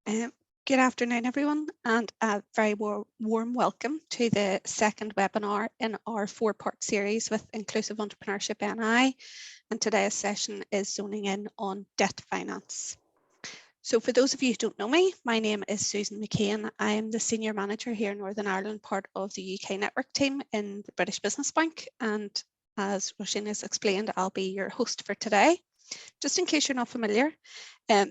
Um, Good afternoon, everyone, and a very warm welcome to the second webinar in our four-part series with Inclusive Entrepreneurship NI. And today's session is zoning in on debt finance. So for those of you who don't know me, my name is Susan McCain. I am the Senior Manager here in Northern Ireland, part of the UK Network team in the British Business Bank. And as Roisin has explained, I'll be your host for today. Just in case you're not familiar,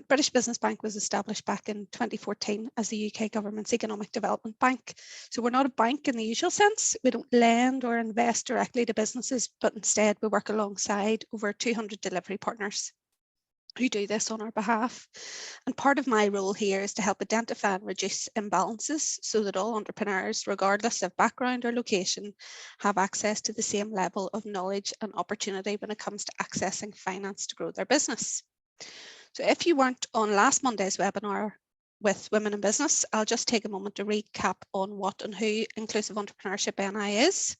British Business Bank was established back in 2014 as the UK government's economic development bank. So we're not a bank in the usual sense. We don't lend or invest directly to businesses, but instead we work alongside over 200 delivery partners who do this on our behalf. And part of my role here is to help identify and reduce imbalances so that all entrepreneurs, regardless of background or location, have access to the same level of knowledge and opportunity when it comes to accessing finance to grow their business. So if you weren't on last Monday's webinar with Women in Business, I'll just take a moment to recap on what and who Inclusive Entrepreneurship NI is.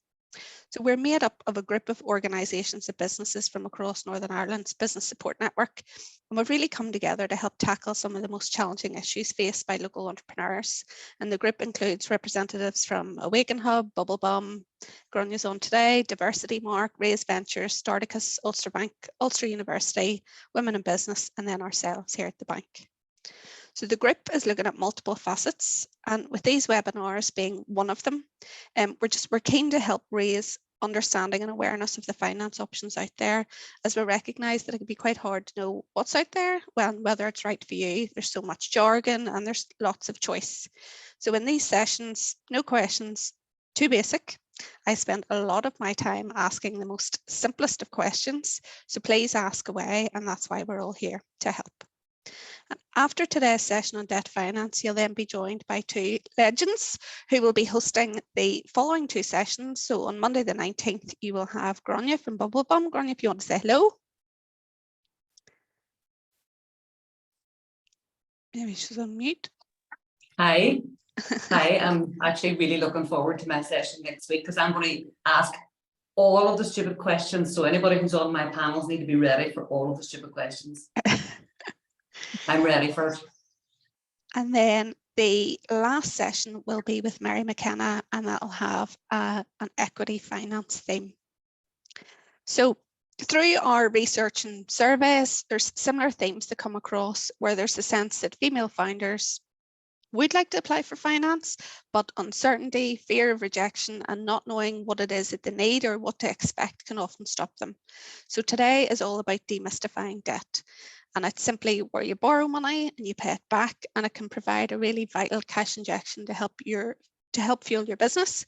So we're made up of a group of organisations and businesses from across Northern Ireland's business support network, and we've really come together to help tackle some of the most challenging issues faced by local entrepreneurs. And the group includes representatives from Awaken Hub, Bubblebum, Gronia's On Today, Diversity Mark, Raise Ventures, Starticus, Ulster Bank, Ulster University, Women in Business, and then ourselves here at the bank. So the group is looking at multiple facets, and with these webinars being one of them, we're keen to help raise understanding and awareness of the finance options out there, as we recognise that it can be quite hard to know what's out there, well, whether it's right for you. There's so much jargon and there's lots of choice. So in these sessions, no questions, too basic. I spend a lot of my time asking the most simplest of questions, so please ask away, and that's why we're all here to help. And after today's session on debt finance, you'll then be joined by two legends who will be hosting the following two sessions. So on Monday the 19th, you will have Gronia from Bubblebum. Gronia, if you want to say hello. Maybe she's on mute. Hi. Hi, I'm actually really looking forward to my session next week because I'm going to ask all of the stupid questions. So anybody who's on my panels need to be ready for all of the stupid questions. I'm ready for it. And then the last session will be with Mary McKenna, and that'll have an equity finance theme. So through our research and surveys, there's similar themes that come across where there's a sense that female founders would like to apply for finance, but uncertainty, fear of rejection, and not knowing what it is that they need or what to expect can often stop them. So today is all about demystifying debt. And it's simply where you borrow money and you pay it back, and it can provide a really vital cash injection to help fuel your business,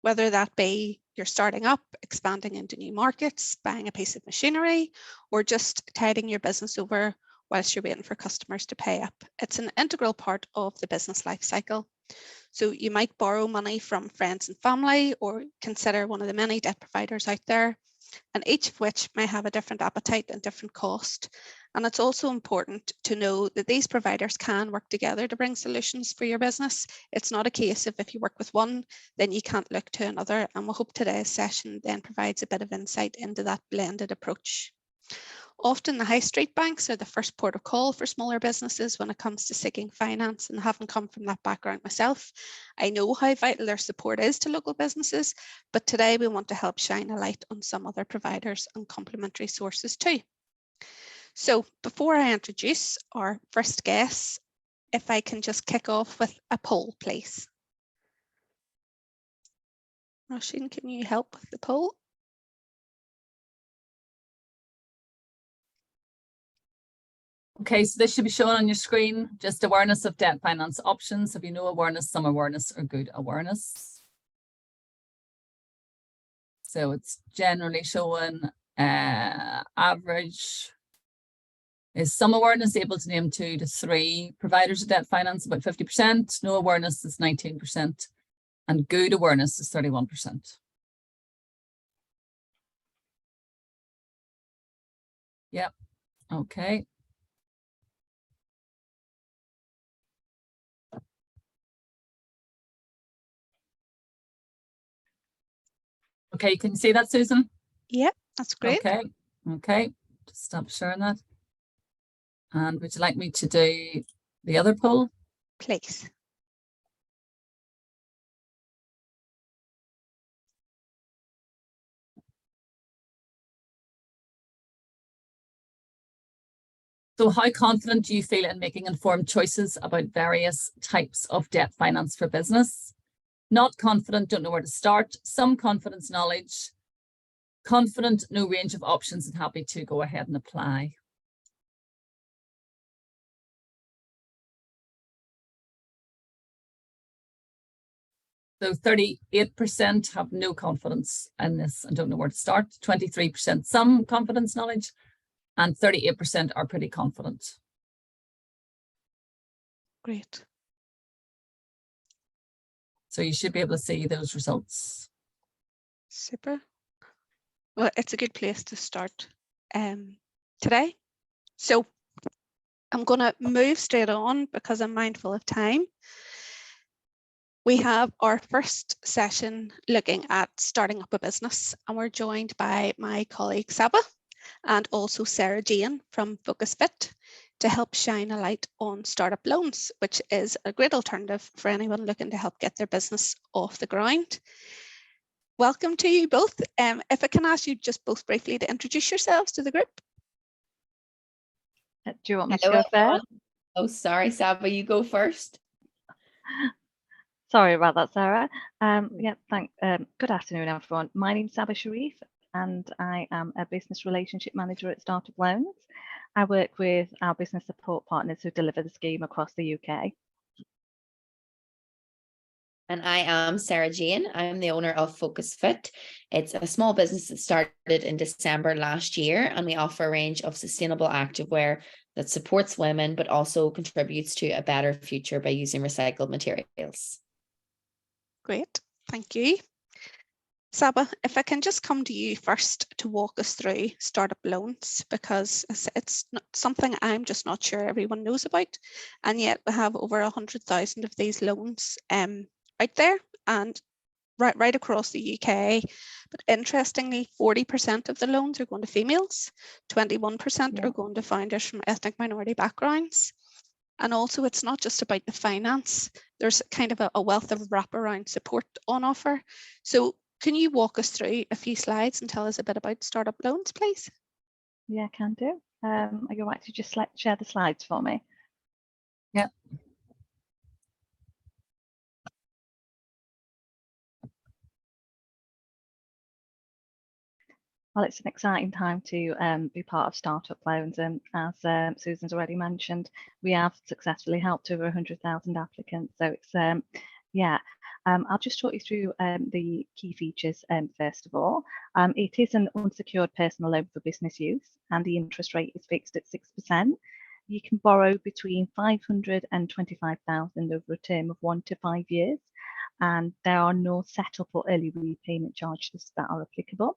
whether that be you're starting up, expanding into new markets, buying a piece of machinery, or just tiding your business over whilst you're waiting for customers to pay up. It's an integral part of the business life cycle. So you might borrow money from friends and family, or consider one of the many debt providers out there, and each of which may have a different appetite and different cost. And it's also important to know that these providers can work together to bring solutions for your business. It's not a case of if you work with one, then you can't look to another. And we hope today's session then provides a bit of insight into that blended approach. Often the high street banks are the first port of call for smaller businesses when it comes to seeking finance, and having come from that background myself, I know how vital their support is to local businesses, but today we want to help shine a light on some other providers and complementary sources too. So before I introduce our first guest, if I can just kick off with a poll, please. Roisin, can you help with the poll? Okay, so this should be shown on your screen, just awareness of debt finance options. If you know awareness, some awareness, or good awareness. So it's generally showing average is some awareness, able to name 2 to 3 providers of debt finance, about 50%. No awareness is 19%, and good awareness is 31%. Yep, okay. Okay, can you see that, Susan? Yeah, that's great. Okay, just stop sharing that. And would you like me to do the other poll? please. So how confident do you feel in making informed choices about various types of debt finance for business? Not confident, don't know where to start. Some confidence, knowledge. Confident, no range of options and happy to go ahead and apply. So 38% have no confidence in this and don't know where to start. 23% some confidence, knowledge, and 38% are pretty confident. Great. So you should be able to see those results. Super. Well, it's a good place to start today. So I'm going to move straight on because I'm mindful of time. We have our first session looking at starting up a business, and we're joined by my colleague Saba and also Sarah Jane from FocusFit to help shine a light on startup loans, which is a great alternative for anyone looking to help get their business off the ground. Welcome to you both. If I can ask you just both briefly to introduce yourselves to the group. Do you want me to go first? Oh, sorry, Saba, you go first. Sorry about that, Sarah. Good afternoon, everyone. My name's Saba Sharif, and I am a business relationship manager at Startup Loans. I work with our business support partners who deliver the scheme across the UK. And I am Sarah Jane. I'm the owner of FocusFit. It's a small business that started in December last year, and we offer a range of sustainable activewear that supports women, but also contributes to a better future by using recycled materials. Great, thank you. Saba, if I can just come to you first to walk us through startup loans, because it's not something I'm just not sure everyone knows about, and yet we have over 100,000 of these loans out there and right across the UK. But interestingly, 40% of the loans are going to females, 21% are going to founders from ethnic minority backgrounds. And also, it's not just about the finance, there's kind of a wealth of wraparound support on offer. So can you walk us through a few slides and tell us a bit about startup loans, please? Yeah, I can do. Are you all right to just share the slides for me? Yeah. Well, it's an exciting time to be part of Startup Loans, and as Susan's already mentioned, we have successfully helped over 100,000 applicants. So it's I'll just talk you through the key features first of all. It is an unsecured personal loan for business use, and the interest rate is fixed at 6%. You can borrow between 500 and 25,000 over a term of 1 to 5 years, and there are no setup or early repayment charges that are applicable.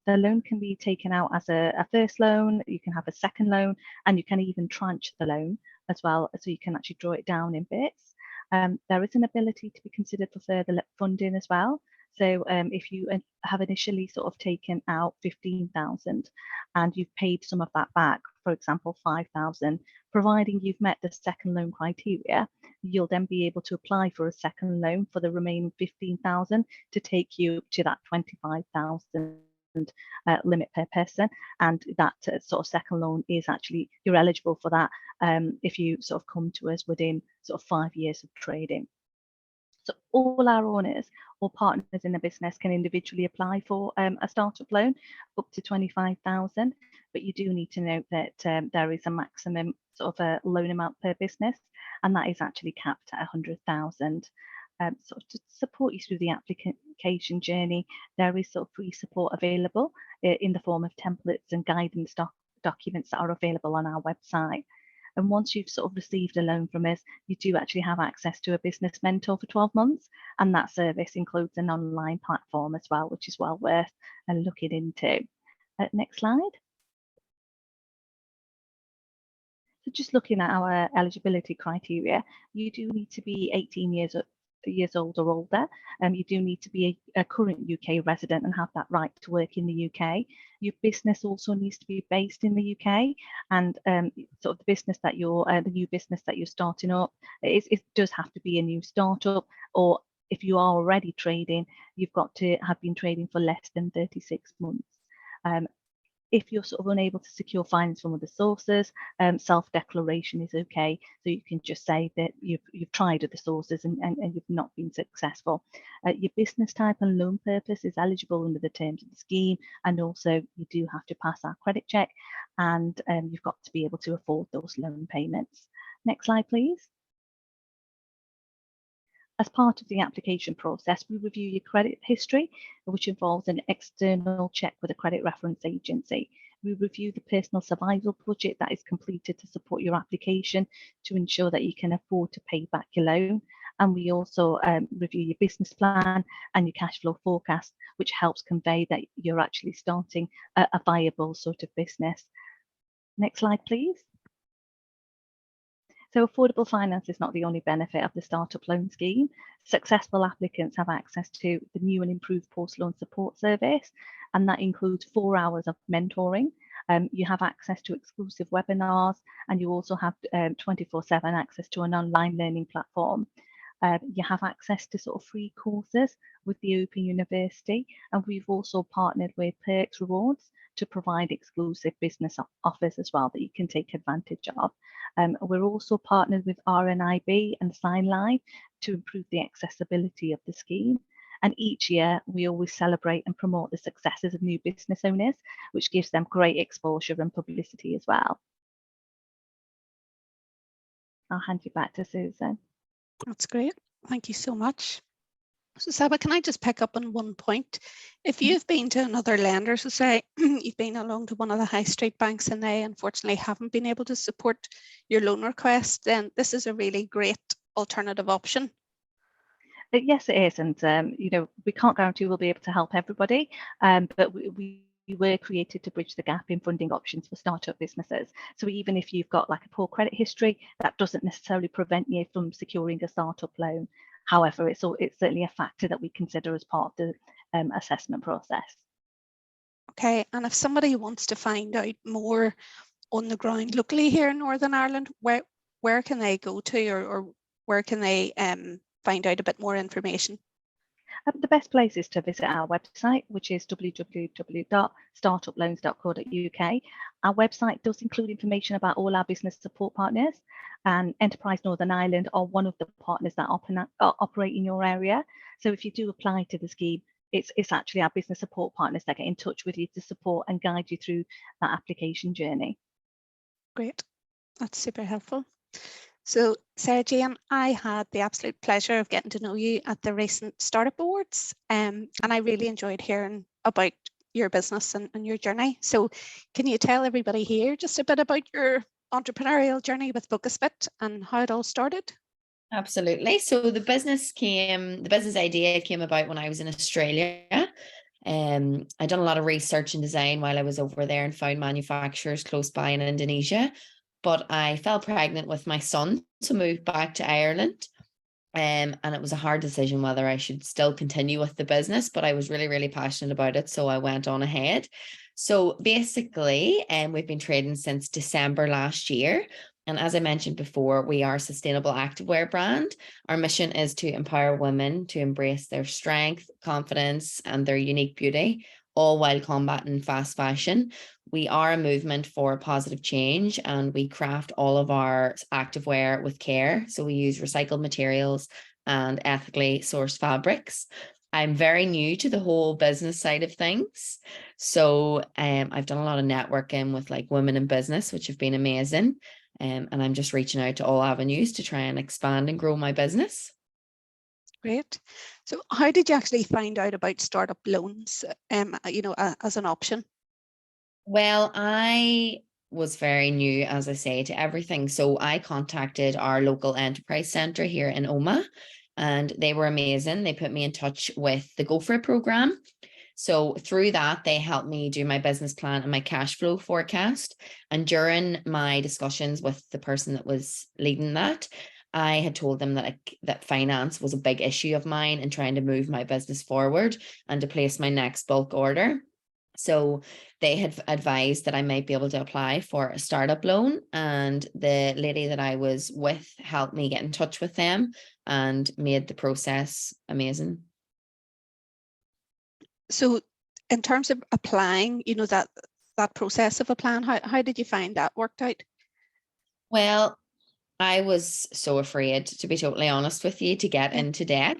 The loan can be taken out as a first loan, you can have a second loan, and you can even tranche the loan as well, so you can actually draw it down in bits. There is an ability to be considered for further funding as well. So if you have initially sort of taken out 15,000 and you've paid some of that back, for example, 5,000, providing you've met the second loan criteria, you'll then be able to apply for a second loan for the remaining 15,000 to take you to that 25,000 limit per person, and that sort of second loan is actually, you're eligible for that if you sort of come to us within sort of 5 years of trading. So all our owners or partners in the business can individually apply for a startup loan up to 25,000, but you do need to note that there is a maximum sort of a loan amount per business, and that is actually capped at 100,000. So to support you through the application journey, there is sort of free support available in the form of templates and guidance documents that are available on our website. And once you've sort of received a loan from us, you do actually have access to a business mentor for 12 months. And that service includes an online platform as well, which is well worth looking into. Next slide. So just looking at our eligibility criteria, you do need to be 18 years years old or older. You do need to be a current UK resident and have that right to work in the UK. Your business also needs to be based in the UK, and sort of the business that the new business that you're starting up, it does have to be a new startup, or if you are already trading, you've got to have been trading for less than 36 months. If you're sort of unable to secure finance from other sources, self-declaration is okay. So you can just say that you've tried other sources and you've not been successful. Your business type and loan purpose is eligible under the terms of the scheme, and also you do have to pass our credit check, and you've got to be able to afford those loan payments. Next slide, please. As part of the application process, we review your credit history, which involves an external check with a credit reference agency. We review the personal survival budget that is completed to support your application to ensure that you can afford to pay back your loan. And we also review your business plan and your cash flow forecast, which helps convey that you're actually starting a viable sort of business. Next slide, please. So affordable finance is not the only benefit of the Startup Loan Scheme. Successful applicants have access to the new and improved post-loan support service, and that includes 4 hours of mentoring. You have access to exclusive webinars, and you also have 24/7 access to an online learning platform. You have access to sort of free courses with the Open University, and we've also partnered with Perks Rewards to provide exclusive business offers as well that you can take advantage of. We're also partnered with RNIB and SignLive to improve the accessibility of the scheme. And each year we always celebrate and promote the successes of new business owners, which gives them great exposure and publicity as well. I'll hand you back to Susan. That's great. Thank you so much. So Saba, can I just pick up on one point? If you've been to another lender, so say you've been along to one of the high street banks and they unfortunately haven't been able to support your loan request, then this is a really great alternative option. Yes, it is. And, you know, we can't guarantee we'll be able to help everybody, but we were created to bridge the gap in funding options for startup businesses. So even if you've got like a poor credit history, that doesn't necessarily prevent you from securing a startup loan. However, it's certainly a factor that we consider as part of the assessment process. Okay, and if somebody wants to find out more on the ground locally here in Northern Ireland, where can they go to, or where can they find out a bit more information? The best place is to visit our website, which is www.startuploans.co.uk. Our website does include information about all our business support partners, and Enterprise Northern Ireland are one of the partners that operate in your area. So if you do apply to the scheme, it's actually our business support partners that get in touch with you to support and guide you through that application journey. Great, that's super helpful. So Sarah-Jane, I had the absolute pleasure of getting to know you at the recent Startup Awards, and I really enjoyed hearing about your business and your journey. So can you tell everybody here just a bit about your entrepreneurial journey with FocusFit and how it all started? Absolutely. So the business idea came about when I was in Australia. I'd done a lot of research and design while I was over there and found manufacturers close by in Indonesia. But I fell pregnant with my son, so moved back to Ireland. And it was a hard decision whether I should still continue with the business, but I was really, really passionate about it. So I went on ahead. So basically, we've been trading since December last year. And as I mentioned before, we are a sustainable activewear brand. Our mission is to empower women to embrace their strength, confidence, and their unique beauty, all while combating fast fashion. We are a movement for positive change, and we craft all of our activewear with care. So we use recycled materials and ethically sourced fabrics. I'm very new to the whole business side of things. So I've done a lot of networking with like women in business, which have been amazing. And I'm just reaching out to all avenues to try and expand and grow my business. Great. So how did you actually find out about startup loans, you know, as an option? Well, I was very new, as I say, to everything. So I contacted our local enterprise centre here in Omagh, and they were amazing. They put me in touch with the Go For It programme. So through that, they helped me do my business plan and my cash flow forecast. And during my discussions with the person that was leading that, I had told them that finance was a big issue of mine in trying to move my business forward and to place my next bulk order. So they had advised that I might be able to apply for a startup loan, and the lady that I was with helped me get in touch with them and made the process amazing. So in terms of applying, you know, that process of applying, how did you find that worked out? Well, I was so afraid, to be totally honest with you, to get into debt.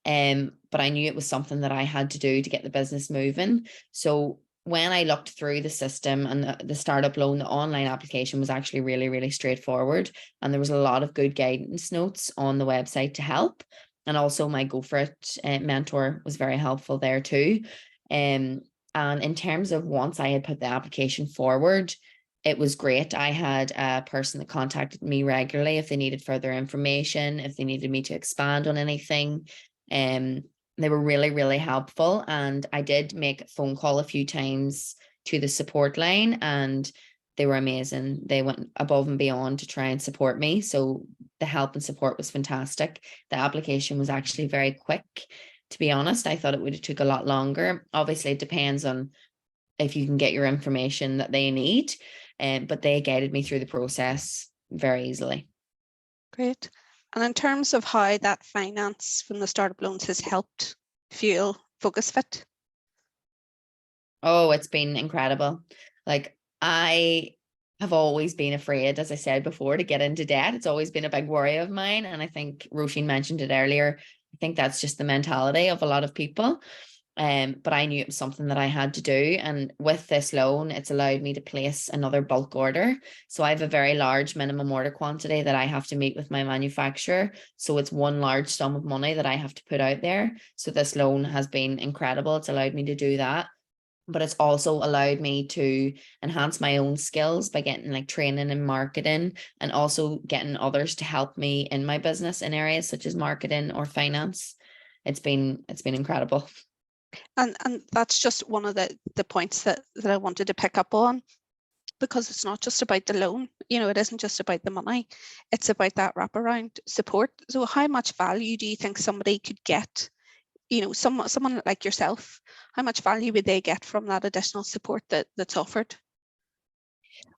But I knew it was something that I had to do to get the business moving. So when I looked through the system and the startup loan, the online application was actually really, really straightforward. And there was a lot of good guidance notes on the website to help. And also my Go For It mentor was very helpful there too. And in terms of once I had put the application forward, it was great. I had a person that contacted me regularly if they needed further information, if they needed me to expand on anything. They were really, really helpful. And I did make a phone call a few times to the support line, and they were amazing. They went above and beyond to try and support me. So the help and support was fantastic. The application was actually very quick. To be honest, I thought it would have took a lot longer. Obviously, it depends on if you can get your information that they need. But they guided me through the process very easily. Great. And in terms of how that finance from the startup loans has helped fuel Focus Fit? Oh, it's been incredible. Like, I have always been afraid, as I said before, to get into debt. It's always been a big worry of mine. And I think Roisin mentioned it earlier. I think that's just the mentality of a lot of people. But I knew it was something that I had to do. And with this loan, it's allowed me to place another bulk order. So I have a very large minimum order quantity that I have to meet with my manufacturer. So it's one large sum of money that I have to put out there. So this loan has been incredible. It's allowed me to do that. But it's also allowed me to enhance my own skills by getting like training in marketing, and also getting others to help me in my business in areas such as marketing or finance. It's been incredible. And that's just one of the points that I wanted to pick up on, because it's not just about the loan, you know, it isn't just about the money, it's about that wraparound support. So how much value do you think somebody could get, you know, someone like yourself, how much value would they get from that additional support that's offered?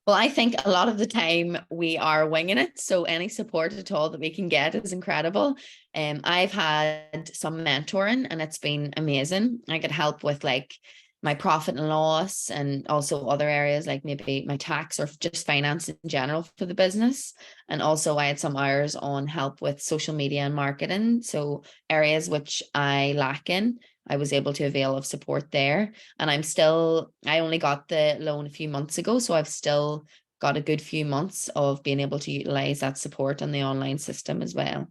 Well, I think a lot of the time we are winging it. So any support at all that we can get is incredible. I've had some mentoring and it's been amazing. I could help with like my profit and loss, and also other areas like maybe my tax or just finance in general for the business. And also I had some hours on help with social media and marketing. So areas which I lack in, I was able to avail of support there. And I only got the loan a few months ago, so I've still got a good few months of being able to utilize that support on the online system as well.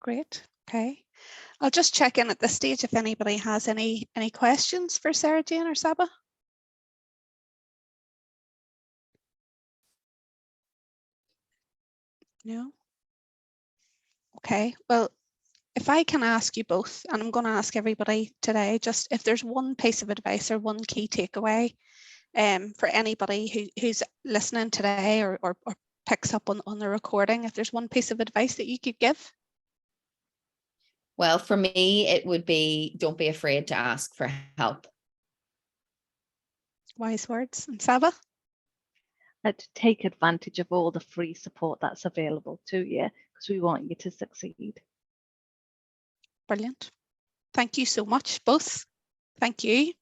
Great. Okay. I'll just check in at this stage if anybody has any questions for Sarah-Jane or Saba. No? Okay. Well, if I can ask you both, and I'm going to ask everybody today, just if there's one piece of advice or one key takeaway for anybody who's listening today or picks up on the recording, if there's one piece of advice that you could give. Well, for me, it would be, don't be afraid to ask for help. Wise words. And Saba? To take advantage of all the free support that's available to you, because we want you to succeed. Brilliant. Thank you so much, both. Thank you.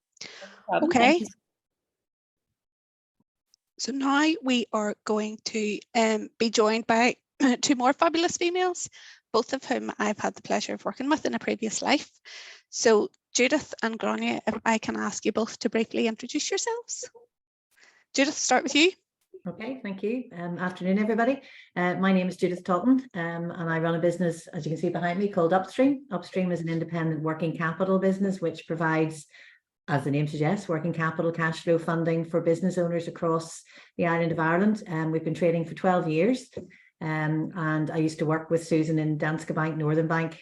Okay. Thank you. So now we are going to be joined by two more fabulous females, both of whom I've had the pleasure of working with in a previous life. So Judith and Grania, if I can ask you both to briefly introduce yourselves. Judith, start with you. Okay, thank you. Afternoon, everybody. My name is Judith Totten, and I run a business, as you can see behind me, called Upstream. Upstream is an independent working capital business which provides, as the name suggests, working capital cash flow funding for business owners across the island of Ireland. We've been trading for 12 years. And I used to work with Susan in Danske Bank, Northern Bank.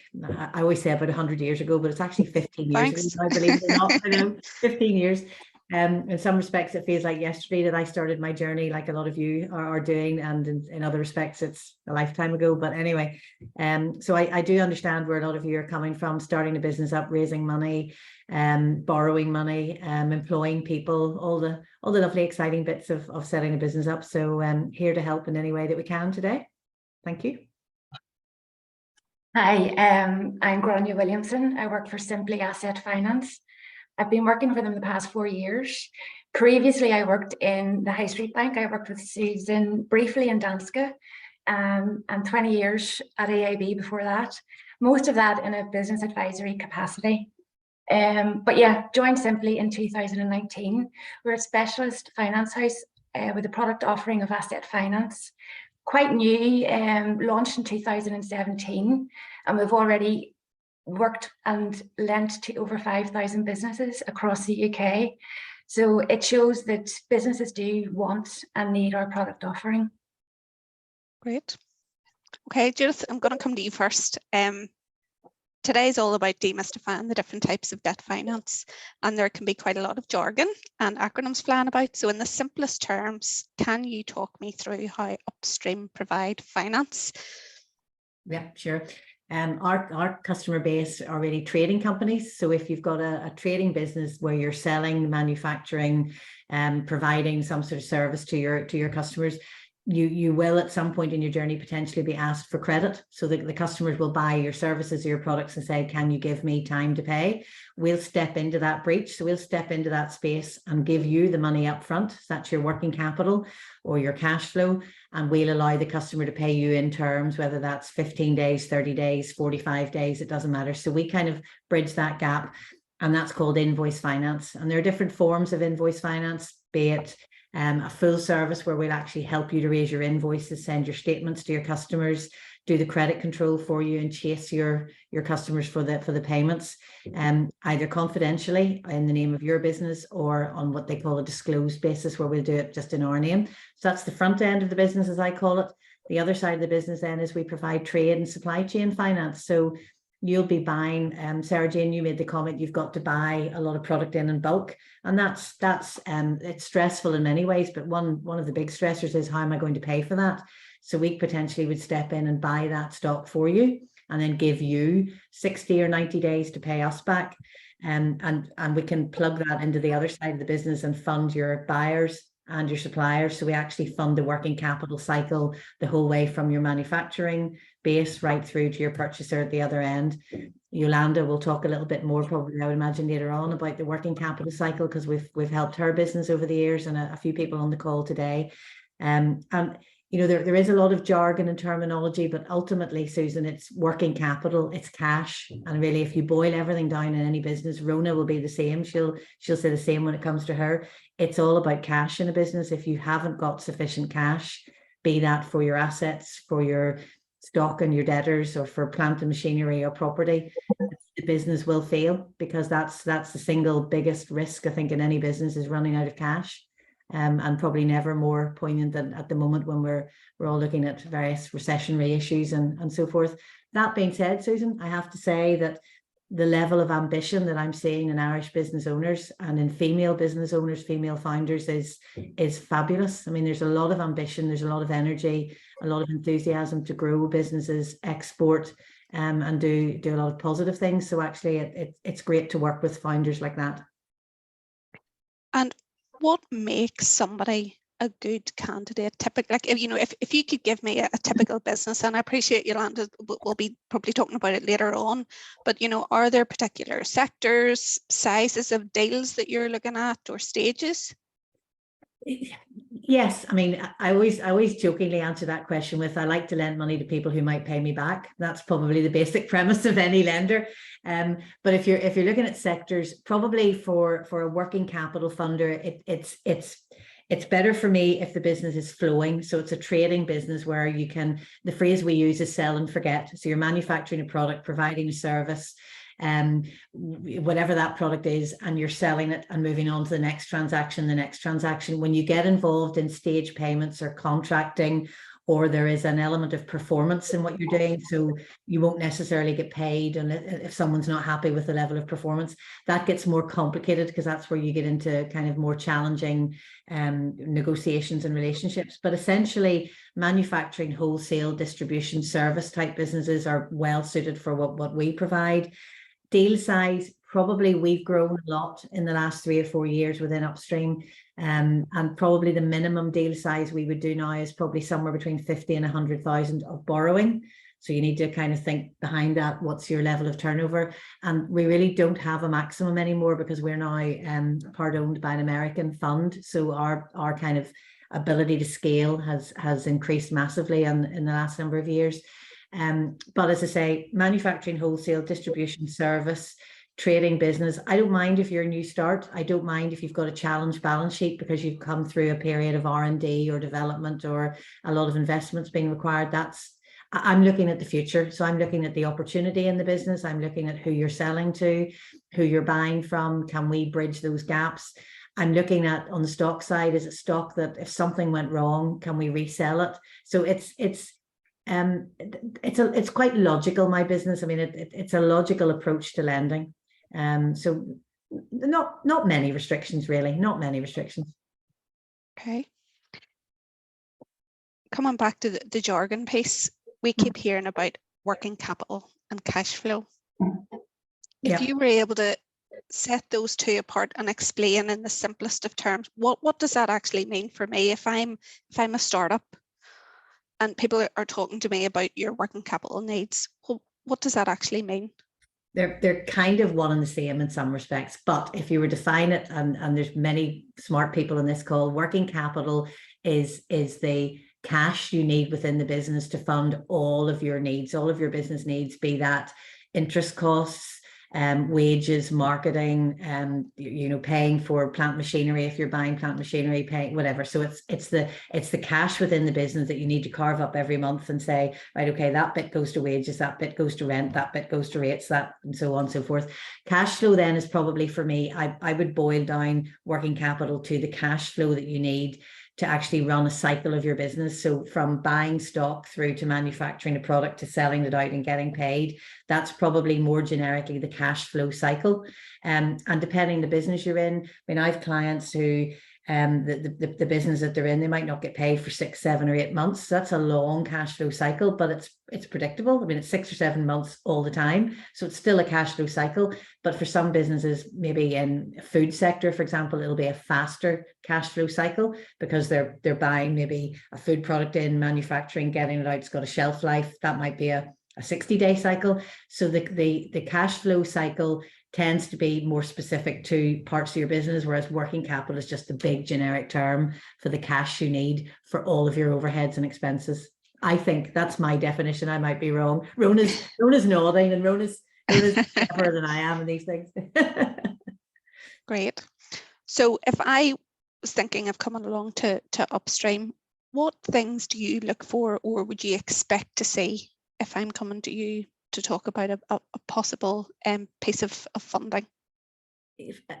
I always say about 100 years ago, but it's actually 15 years ago, I believe it or not. I know, 15 years. In some respects, it feels like yesterday that I started my journey, like a lot of you are doing, and in other respects, it's a lifetime ago. But anyway, so I do understand where a lot of you are coming from, starting a business up, raising money, borrowing money, employing people, all the lovely, exciting bits of setting a business up. So here to help in any way that we can today. Thank you. Hi, I'm Grania Williamson. I work for Simply Asset Finance. I've been working for them the past 4 years. Previously, I worked in the High Street Bank. I worked with Susan briefly in Danske, and 20 years at AIB before that. Most of that in a business advisory capacity. But yeah, joined Simply in 2019. We're a specialist finance house with a product offering of asset finance. Quite new, launched in 2017, and we've already worked and lent to over 5,000 businesses across the UK. So it shows that businesses do want and need our product offering. Great. Okay, Judith, I'm going to come to you first. Today is all about demystifying the different types of debt finance, and there can be quite a lot of jargon and acronyms flying about. So in the simplest terms, can you talk me through how Upstream provide finance? Yeah, sure. Our customer base are really trading companies. So if you've got a trading business where you're selling, manufacturing, providing some sort of service to your customers, you will at some point in your journey potentially be asked for credit. So the customers will buy your services or your products and say, can you give me time to pay? We'll step into that breach. So we'll step into that space and give you the money up front. So that's your working capital or your cash flow. And we'll allow the customer to pay you in terms, whether that's 15 days, 30 days, 45 days, it doesn't matter. So we kind of bridge that gap, and that's called invoice finance. And there are different forms of invoice finance, be it a full service where we'll actually help you to raise your invoices, send your statements to your customers, do the credit control for you, and chase your customers for the payments, either confidentially in the name of your business or on what they call a disclosed basis, where we'll do it just in our name. So that's the front end of the business, as I call it. The other side of the business then is we provide trade and supply chain finance. So you'll be buying, Sarah Jane, you made the comment, you've got to buy a lot of product in bulk, and that's it's stressful in many ways, but one of the big stressors is, how am I going to pay for that? So we potentially would step in and buy that stock for you, and then give you 60 or 90 days to pay us back, and we can plug that into the other side of the business and fund your buyers and your suppliers. So we actually fund the working capital cycle the whole way from your manufacturing base right through to your purchaser at the other end. Yolanda will talk a little bit more, probably, I would imagine, later on about the working capital cycle, because we've helped her business over the years, and a few people on the call today. And you know, there is a lot of jargon and terminology, but ultimately, Susan, it's working capital, it's cash. And really, if you boil everything down in any business, Rona will be the same. She'll say the same when it comes to her. It's all about cash in a business. If you haven't got sufficient cash, be that for your assets, for your stock and your debtors, or for plant and machinery or property, the business will fail, because that's the single biggest risk, I think, in any business, is running out of cash. And probably never more poignant than at the moment, when we're all looking at various recessionary issues and so forth. That being said, Susan, I have to say that the level of ambition that I'm seeing in Irish business owners and in female business owners, female founders, is fabulous. I mean, there's a lot of ambition, there's a lot of energy, a lot of enthusiasm to grow businesses, export, and do a lot of positive things. So actually, it's great to work with founders like that. And what makes somebody a good candidate? Typically, like, if you could give me a typical business, and I appreciate Yolanda will be probably talking about it later on, but are there particular sectors, sizes of deals that you're looking at, or stages? Yes, I mean, I always jokingly answer that question with, I like to lend money to people who might pay me back. That's probably the basic premise of any lender. But if you're looking at sectors, probably for a working capital funder, it's better for me if the business is flowing. So it's a trading business where you can, the phrase we use is sell and forget. So you're manufacturing a product, providing a service, whatever that product is, and you're selling it and moving on to the next transaction. When you get involved in stage payments or contracting or there is an element of performance in what you're doing. So you won't necessarily get paid, and if someone's not happy with the level of performance, that gets more complicated, because that's where you get into kind of more challenging negotiations and relationships. But essentially, manufacturing, wholesale, distribution, service type businesses are well suited for what we provide. Deal size, probably we've grown a lot in the last 3 or 4 years within Upstream. And probably the minimum deal size we would do now is probably somewhere between 50 and 100,000 of borrowing. So you need to kind of think behind that, what's your level of turnover? And we really don't have a maximum anymore, because we're now part owned by an American fund. So our kind of ability to scale has increased massively in the last number of years. But as I say, manufacturing, wholesale, distribution, service, trading business. I don't mind if you're a new start. I don't mind if you've got a challenged balance sheet because you've come through a period of R&D or development or a lot of investments being required. I'm looking at the future. So I'm looking at the opportunity in the business. I'm looking at who you're selling to, who you're buying from. Can we bridge those gaps? I'm looking at, on the stock side, is it stock that if something went wrong, can we resell it? So it's quite logical, my business. I mean, it's a logical approach to lending. So not many restrictions, really, not many restrictions. Okay. Coming back to the jargon piece, we keep hearing about working capital and cash flow. If you were able to set those two apart and explain in the simplest of terms, what does that actually mean for me if I'm a startup and people are talking to me about your working capital needs? What does that actually mean? They're kind of one and the same in some respects, but if you were to define it, and there's many smart people in this call, working capital is the cash you need within the business to fund all of your needs, all of your business needs, be that interest costs, wages, marketing, paying for plant machinery if you're buying plant machinery, paying whatever. So it's the cash within the business that you need to carve up every month and say, right, okay, that bit goes to wages, that bit goes to rent, that bit goes to rates, that, and so on and so forth. Cash flow then is probably, for me, I would boil down working capital to the cash flow that you need to actually run a cycle of your business. So from buying stock through to manufacturing a product to selling it out and getting paid, that's probably more generically the cash flow cycle. And depending the business you're in, I mean, I have clients who the business that they're in, they might not get paid for 6, 7 or 8 months. So that's a long cash flow cycle, but it's predictable. I mean, it's 6 or 7 months all the time. So it's still a cash flow cycle. But for some businesses, maybe in food sector, for example, it'll be a faster cash flow cycle because they're buying maybe a food product in, manufacturing, getting it out, it's got a shelf life. That might be a 60-day cycle. So the cash flow cycle tends to be more specific to parts of your business, whereas working capital is just a big generic term for the cash you need for all of your overheads and expenses. I think that's my definition. I might be wrong. Rona's nodding, and Rona's cleverer than I am in these things. Great. So if I was thinking of coming along to Upstream, what things do you look for, or would you expect to see if I'm coming to you to talk about a possible piece of funding?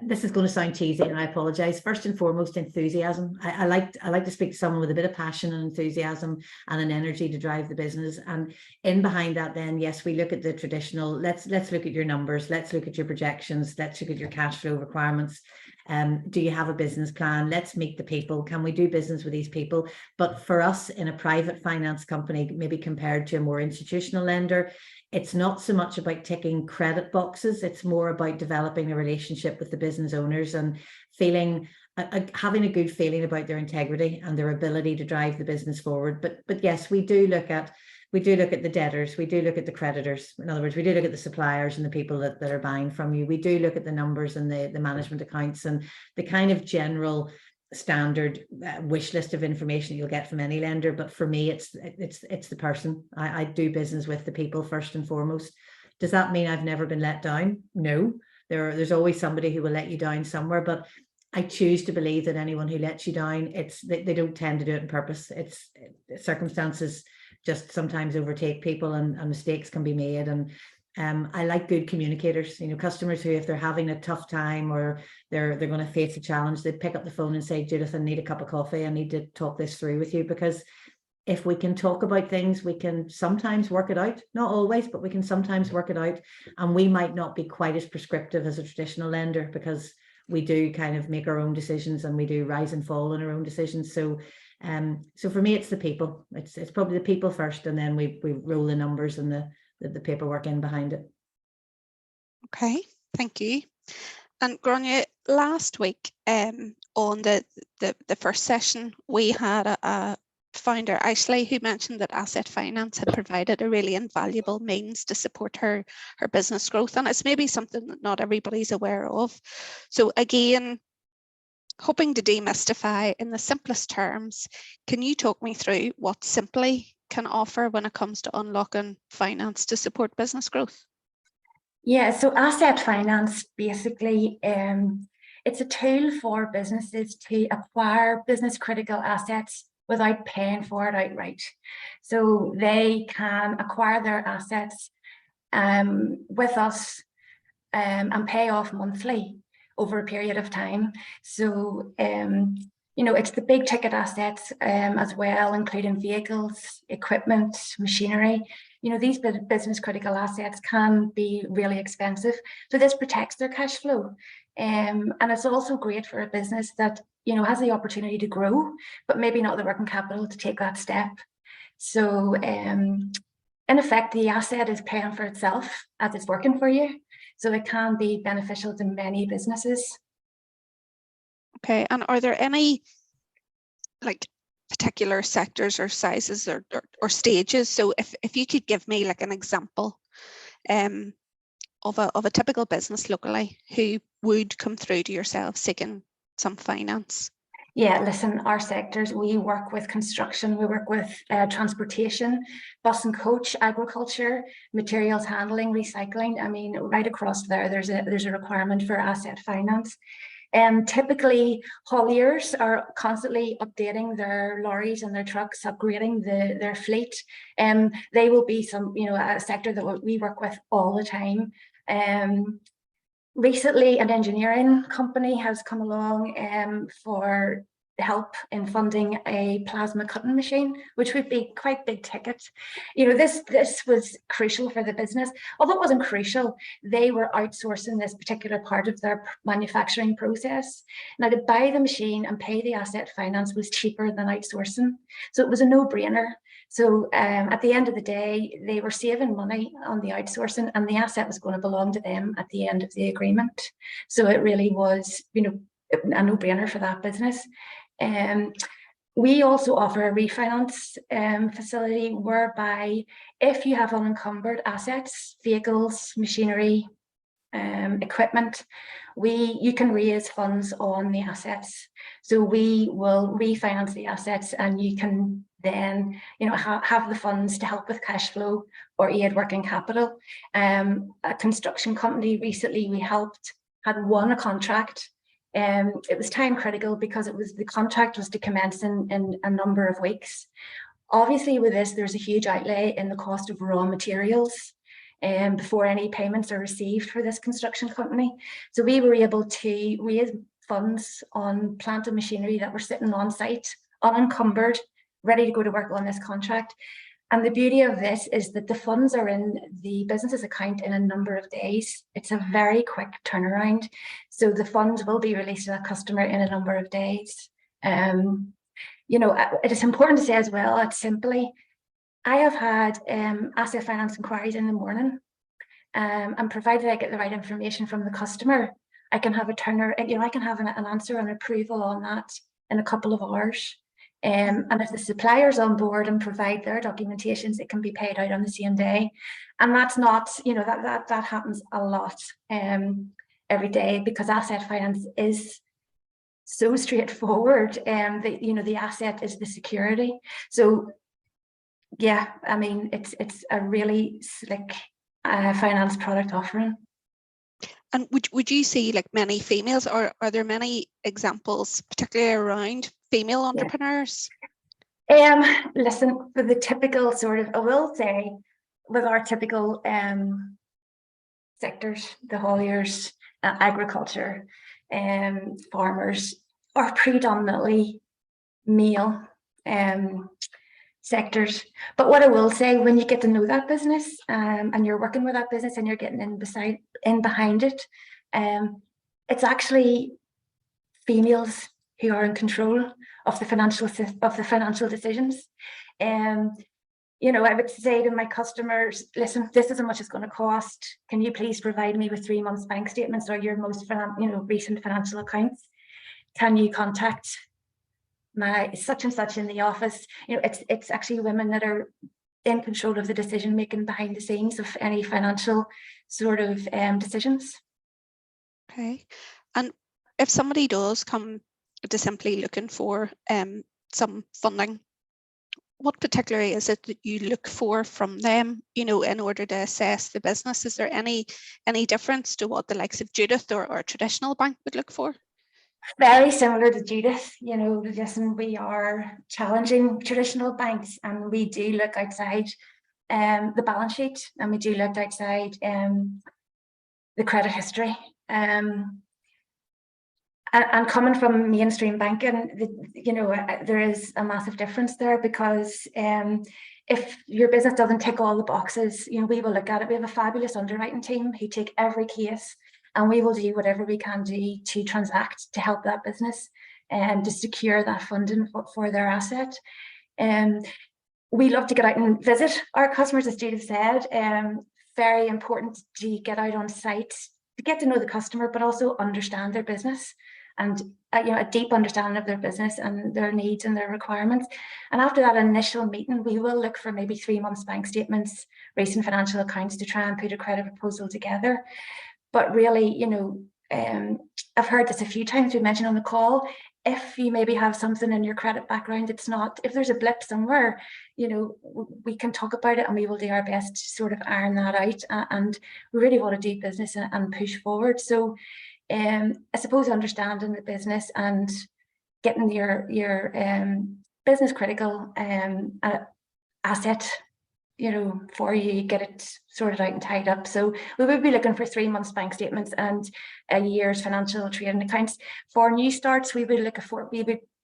This is going to sound cheesy, and I apologize. First and foremost, enthusiasm. I like to speak to someone with a bit of passion and enthusiasm and an energy to drive the business. And in behind that, then yes, we look at the traditional. Let's look at your numbers. Let's look at your projections. Let's look at your cash flow requirements. Do you have a business plan? Let's meet the people. Can we do business with these people? But for us, in a private finance company, maybe compared to a more institutional lender, it's not so much about ticking credit boxes. It's more about developing a relationship with the business owners and feeling, having a good feeling about their integrity and their ability to drive the business forward. But yes, we do look at the debtors. We do look at the creditors. In other words, we do look at the suppliers and the people that are buying from you. We do look at the numbers and the management accounts and the kind of general standard wish list of information you'll get from any lender. But for me, it's the person. I do business with the people first and foremost. Does that mean I've never been let down? No, there's always somebody who will let you down somewhere, but I choose to believe that anyone who lets you down, they don't tend to do it on purpose. It's circumstances just sometimes overtake people, and mistakes can be made. And I like good communicators, customers who, if they're having a tough time or they're going to face a challenge, they pick up the phone and say, Judith, I need a cup of coffee. I need to talk this through with you, because if we can talk about things, we can sometimes work it out, not always, but we can sometimes work it out. And we might not be quite as prescriptive as a traditional lender, because we do kind of make our own decisions and we do rise and fall in our own decisions. So so for me, it's the people. It's probably the people first, and then we roll the numbers and the paperwork in behind it. Okay, thank you. And Grania, last week on the first session, we had a founder, Ashley, who mentioned that asset finance had provided a really invaluable means to support her business growth. And it's maybe something that not everybody's aware of. So again, hoping to demystify in the simplest terms, can you talk me through what Simply can offer when it comes to unlocking finance to support business growth? Yeah, so asset finance, basically, it's a tool for businesses to acquire business critical assets without paying for it outright. So they can acquire their assets with us and pay off monthly over a period of time. So, you know, it's the big ticket assets as well, including vehicles, equipment, machinery. You know, these business critical assets can be really expensive. So this protects their cash flow. And it's also great for a business that, you know, has the opportunity to grow, but maybe not the working capital to take that step. So in effect, the asset is paying for itself as it's working for you. So it can be beneficial to many businesses. Okay, and are there any like particular sectors or sizes or stages? So if you could give me like an example of a typical business locally who would come through to yourself seeking some finance. Yeah, listen, our sectors, we work with construction, we work with transportation, bus and coach, agriculture, materials handling, recycling. I mean, right across there's a requirement for asset finance. And typically hauliers are constantly updating their lorries and their trucks, upgrading their fleet. And they will be some, you know, a sector that we work with all the time. Recently, an engineering company has come along for help in funding a plasma cutting machine, which would be quite big ticket. You know, this was crucial for the business. Although it wasn't crucial, they were outsourcing this particular part of their manufacturing process. Now, to buy the machine and pay the asset finance was cheaper than outsourcing. So it was a no-brainer. So at the end of the day, they were saving money on the outsourcing, and the asset was going to belong to them at the end of the agreement. So it really was, you know, a no-brainer for that business. We also offer a refinance facility whereby if you have unencumbered assets, vehicles, machinery, equipment, you can raise funds on the assets. So we will refinance the assets, and you can then, you know, have the funds to help with cash flow or aid working capital. A construction company recently we helped had won a contract. It was time critical because the contract was to commence in a number of weeks. Obviously, with this, there's a huge outlay in the cost of raw materials before any payments are received for this construction company. So we were able to raise funds on plant and machinery that were sitting on site, unencumbered, ready to go to work on this contract. And the beauty of this is that the funds are in the business's account in a number of days. It's a very quick turnaround. So the funds will be released to that customer in a number of days. You know, it is important to say as well, it's Simply, I have had asset finance inquiries in the morning, and provided I get the right information from the customer, I can have I can have an answer and approval on that in a couple of hours. And if the supplier's on board and provide their documentations, it can be paid out on the same day. And that's not, you know, that happens a lot every day, because asset finance is so straightforward. You know, the asset is the security. So yeah, I mean, it's a really slick finance product offering. And would you see like many females, or are there many examples, particularly around female entrepreneurs? Listen, for the typical sort of, I will say, with our typical sectors, the hauliers, agriculture, farmers are predominantly male. sectors. But what I will say, when you get to know that business and you're working with that business and you're getting in behind it, it's actually females who are in control of the financial decisions. You know, I would say to my customers, listen, this is how much it's going to cost. Can you please provide me with 3 months bank statements or your most recent financial accounts? Can you contact my such and such in the office? You know, it's actually women that are in control of the decision making behind the scenes of any financial sort of decisions. Okay. And if somebody does come to Simply looking for some funding, what particularly is it that you look for from them, you know, in order to assess the business? Is there any difference to what the likes of Judith or a traditional bank would look for? Very similar to Judith, you know, listen, we are challenging traditional banks and we do look outside the balance sheet, and we do look outside the credit history. And coming from mainstream banking, you know, there is a massive difference there, because if your business doesn't tick all the boxes, you know, we will look at it. We have a fabulous underwriting team who take every case, and we will do whatever we can do to transact to help that business and to secure that funding for their asset. We love to get out and visit our customers, as Judith said. Very important to get out on site to get to know the customer, but also understand their business, and you know, a deep understanding of their business and their needs and their requirements. And after that initial meeting, we will look for maybe 3 months bank statements, recent financial accounts, to try and put a credit proposal together. But really, you know, I've heard this a few times, we mentioned on the call, if you maybe have something in your credit background, it's not, if there's a blip somewhere, you know, we can talk about it and we will do our best to sort of iron that out. And we really want to do business and push forward. So I suppose understanding the business and getting your business critical asset, you know, for you get it sorted out and tied up. So we would be looking for 3 months bank statements and a year's financial trading accounts. For new starts, we would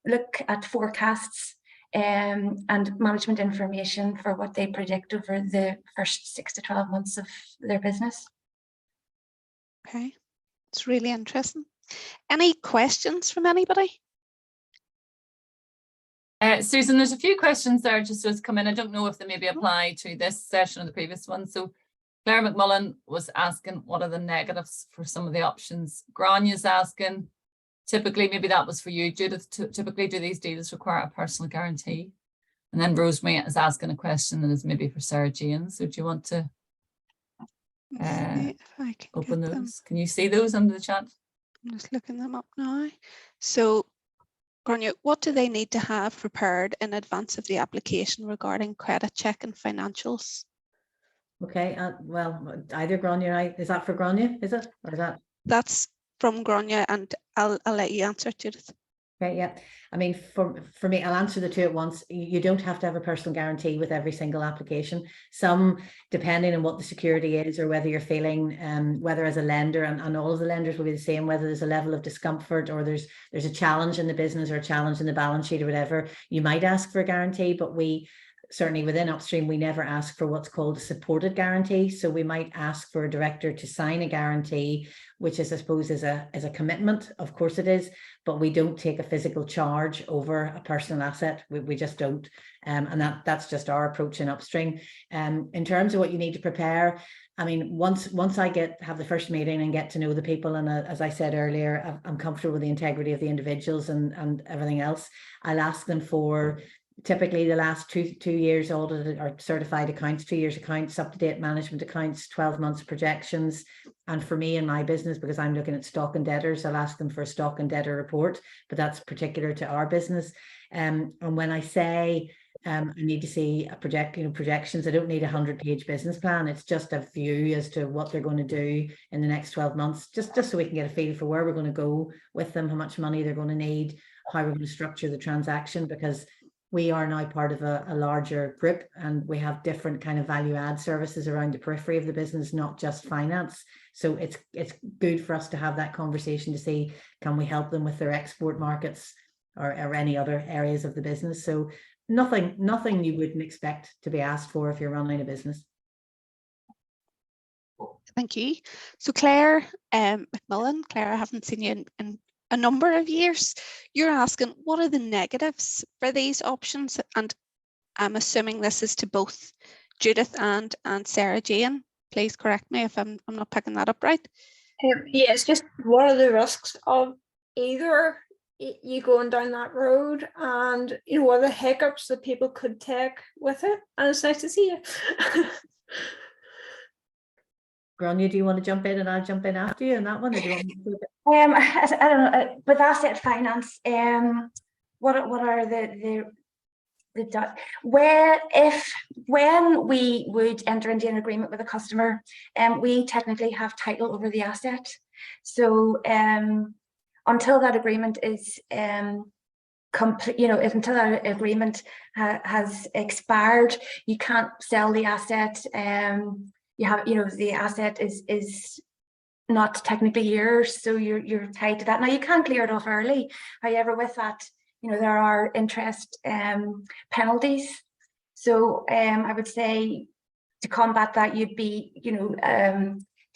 look at forecasts and management information for what they predict over the first 6 to 12 months of their business. Okay, it's really interesting. Any questions from anybody? Susan, there's a few questions there just come in. I don't know if they maybe apply to this session or the previous one. So Claire McMullen was asking, what are the negatives for some of the options? Grania's asking, typically, maybe that was for you, Judith, typically do these deals require a personal guarantee? And then Rosemary is asking a question that is maybe for Sarah Jane. So do you want to open those? Can you see those under the chat? I'm just looking them up now. So Grania, what do they need to have prepared in advance of the application regarding credit check and financials? Okay, well, either Grania or I, is that for Grania, is it? Or is that? That's from Grania, and I'll let you answer, Judith. Okay, yeah. I mean, for me, I'll answer the two at once. You don't have to have a personal guarantee with every single application. Some, depending on what the security is or whether you're feeling, whether as a lender, and all of the lenders will be the same, whether there's a level of discomfort or there's a challenge in the business or a challenge in the balance sheet or whatever, you might ask for a guarantee. But we certainly within Upstream, we never ask for what's called a supported guarantee. So we might ask for a director to sign a guarantee, which is, I suppose, is a commitment. Of course it is, but we don't take a physical charge over a personal asset. We just don't. And that's just our approach in Upstream. In terms of what you need to prepare, I mean, once I have the first meeting and get to know the people, and as I said earlier, I'm comfortable with the integrity of the individuals and everything else, I'll ask them for typically the last two years audited or certified accounts, 2 years accounts, up-to-date management accounts, 12 months projections. And for me and my business, because I'm looking at stock and debtors, I'll ask them for a stock and debtor report, but that's particular to our business. And when I say I need to see a projections, I don't need a 100-page business plan. It's just a view as to what they're going to do in the next 12 months, just so we can get a feel for where we're going to go with them, how much money they're going to need, how we're going to structure the transaction, because we are now part of a larger group and we have different kind of value add services around the periphery of the business, not just finance. So it's good for us to have that conversation to see, can we help them with their export markets or any other areas of the business? So nothing you wouldn't expect to be asked for if you're running a business. Thank you. So Claire McMillan, Claire, I haven't seen you in a number of years. You're asking, what are the negatives for these options? And I'm assuming this is to both Judith and Sarah Jane. Please correct me if I'm not picking that up right. Yeah, it's just what are the risks of either you going down that road, and what are the hiccups that people could take with it. And it's nice to see you. Grania, do you want to jump in and I'll jump in after you on that one? Or do you want me to do it? I don't know, with asset finance, what are the when we would enter into an agreement with a customer, we technically have title over the asset. So until that agreement is complete, until that agreement has expired, you can't sell the asset. You have, the asset is not technically yours, so you're tied to that. Now you can clear it off early. However, with that, there are interest penalties. So I would say to combat that, you'd be,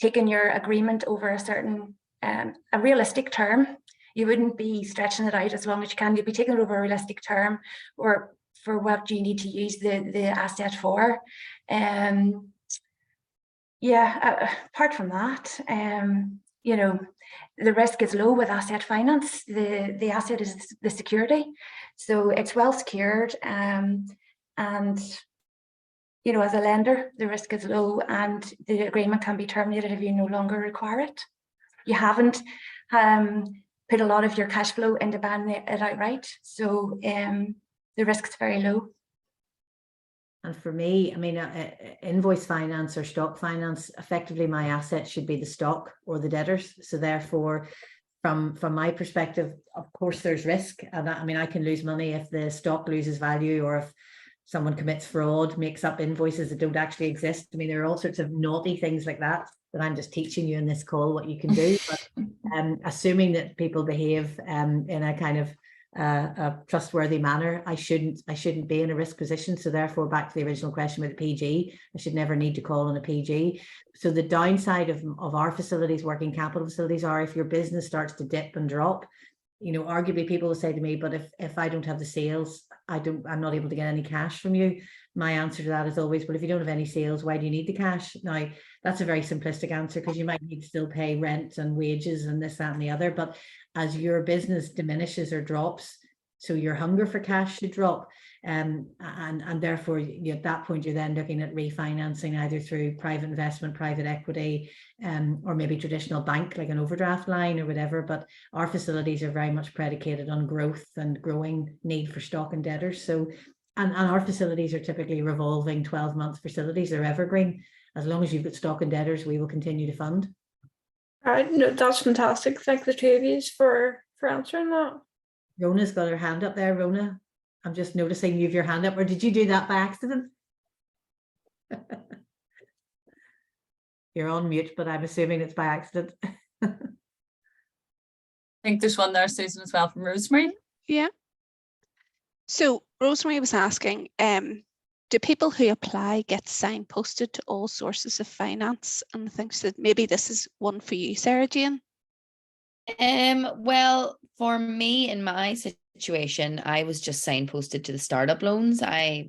taking your agreement over a certain a realistic term. You wouldn't be stretching it out as long as you can. You'd be taking it over a realistic term, or for what you need to use the asset for. Apart from that, the risk is low with asset finance. The asset is the security, so it's well secured, and as a lender, the risk is low, and the agreement can be terminated if you no longer require it. You haven't put a lot of your cash flow into buying it outright, so the risk is very low. And for me, I mean, invoice finance or stock finance, effectively my asset should be the stock or the debtors. So therefore, from my perspective, of course, there's risk. And I can lose money if the stock loses value, or if someone commits fraud, makes up invoices that don't actually exist. I mean, there are all sorts of naughty things like that I'm just teaching you in this call what you can do. But assuming that people behave in a kind of a trustworthy manner, I shouldn't be in a risk position. So therefore, back to the original question with the PG, I should never need to call on a PG. So the downside of our facilities, working capital facilities, are if your business starts to dip and drop, arguably people will say to me, but if I don't have the sales, I'm not able to get any cash from you. My answer to that is always, well, if you don't have any sales, why do you need the cash? Now, that's a very simplistic answer, because you might need to still pay rent and wages and this, that, and the other. But as your business diminishes or drops, so your hunger for cash should drop. And therefore, at that point, you're then looking at refinancing either through private investment, private equity, or maybe traditional bank, like an overdraft line or whatever. But our facilities are very much predicated on growth and growing need for stock and debtors. So, and our facilities are typically revolving 12-month facilities. They're evergreen. As long as you've got stock and debtors, we will continue to fund. No, that's fantastic. Thank the two of you for answering that. Rona's got her hand up there. Rona, I'm just noticing you have your hand up, or did you do that by accident? You're on mute, but I'm assuming it's by accident. I think there's one there, Susan, as well, from Rosemary. Yeah. So Rosemary was asking, do people who apply get signposted to all sources of finance? And I think that maybe this is one for you, Sarah Jane. Well, for me, in my situation, I was just signposted to the startup loans. I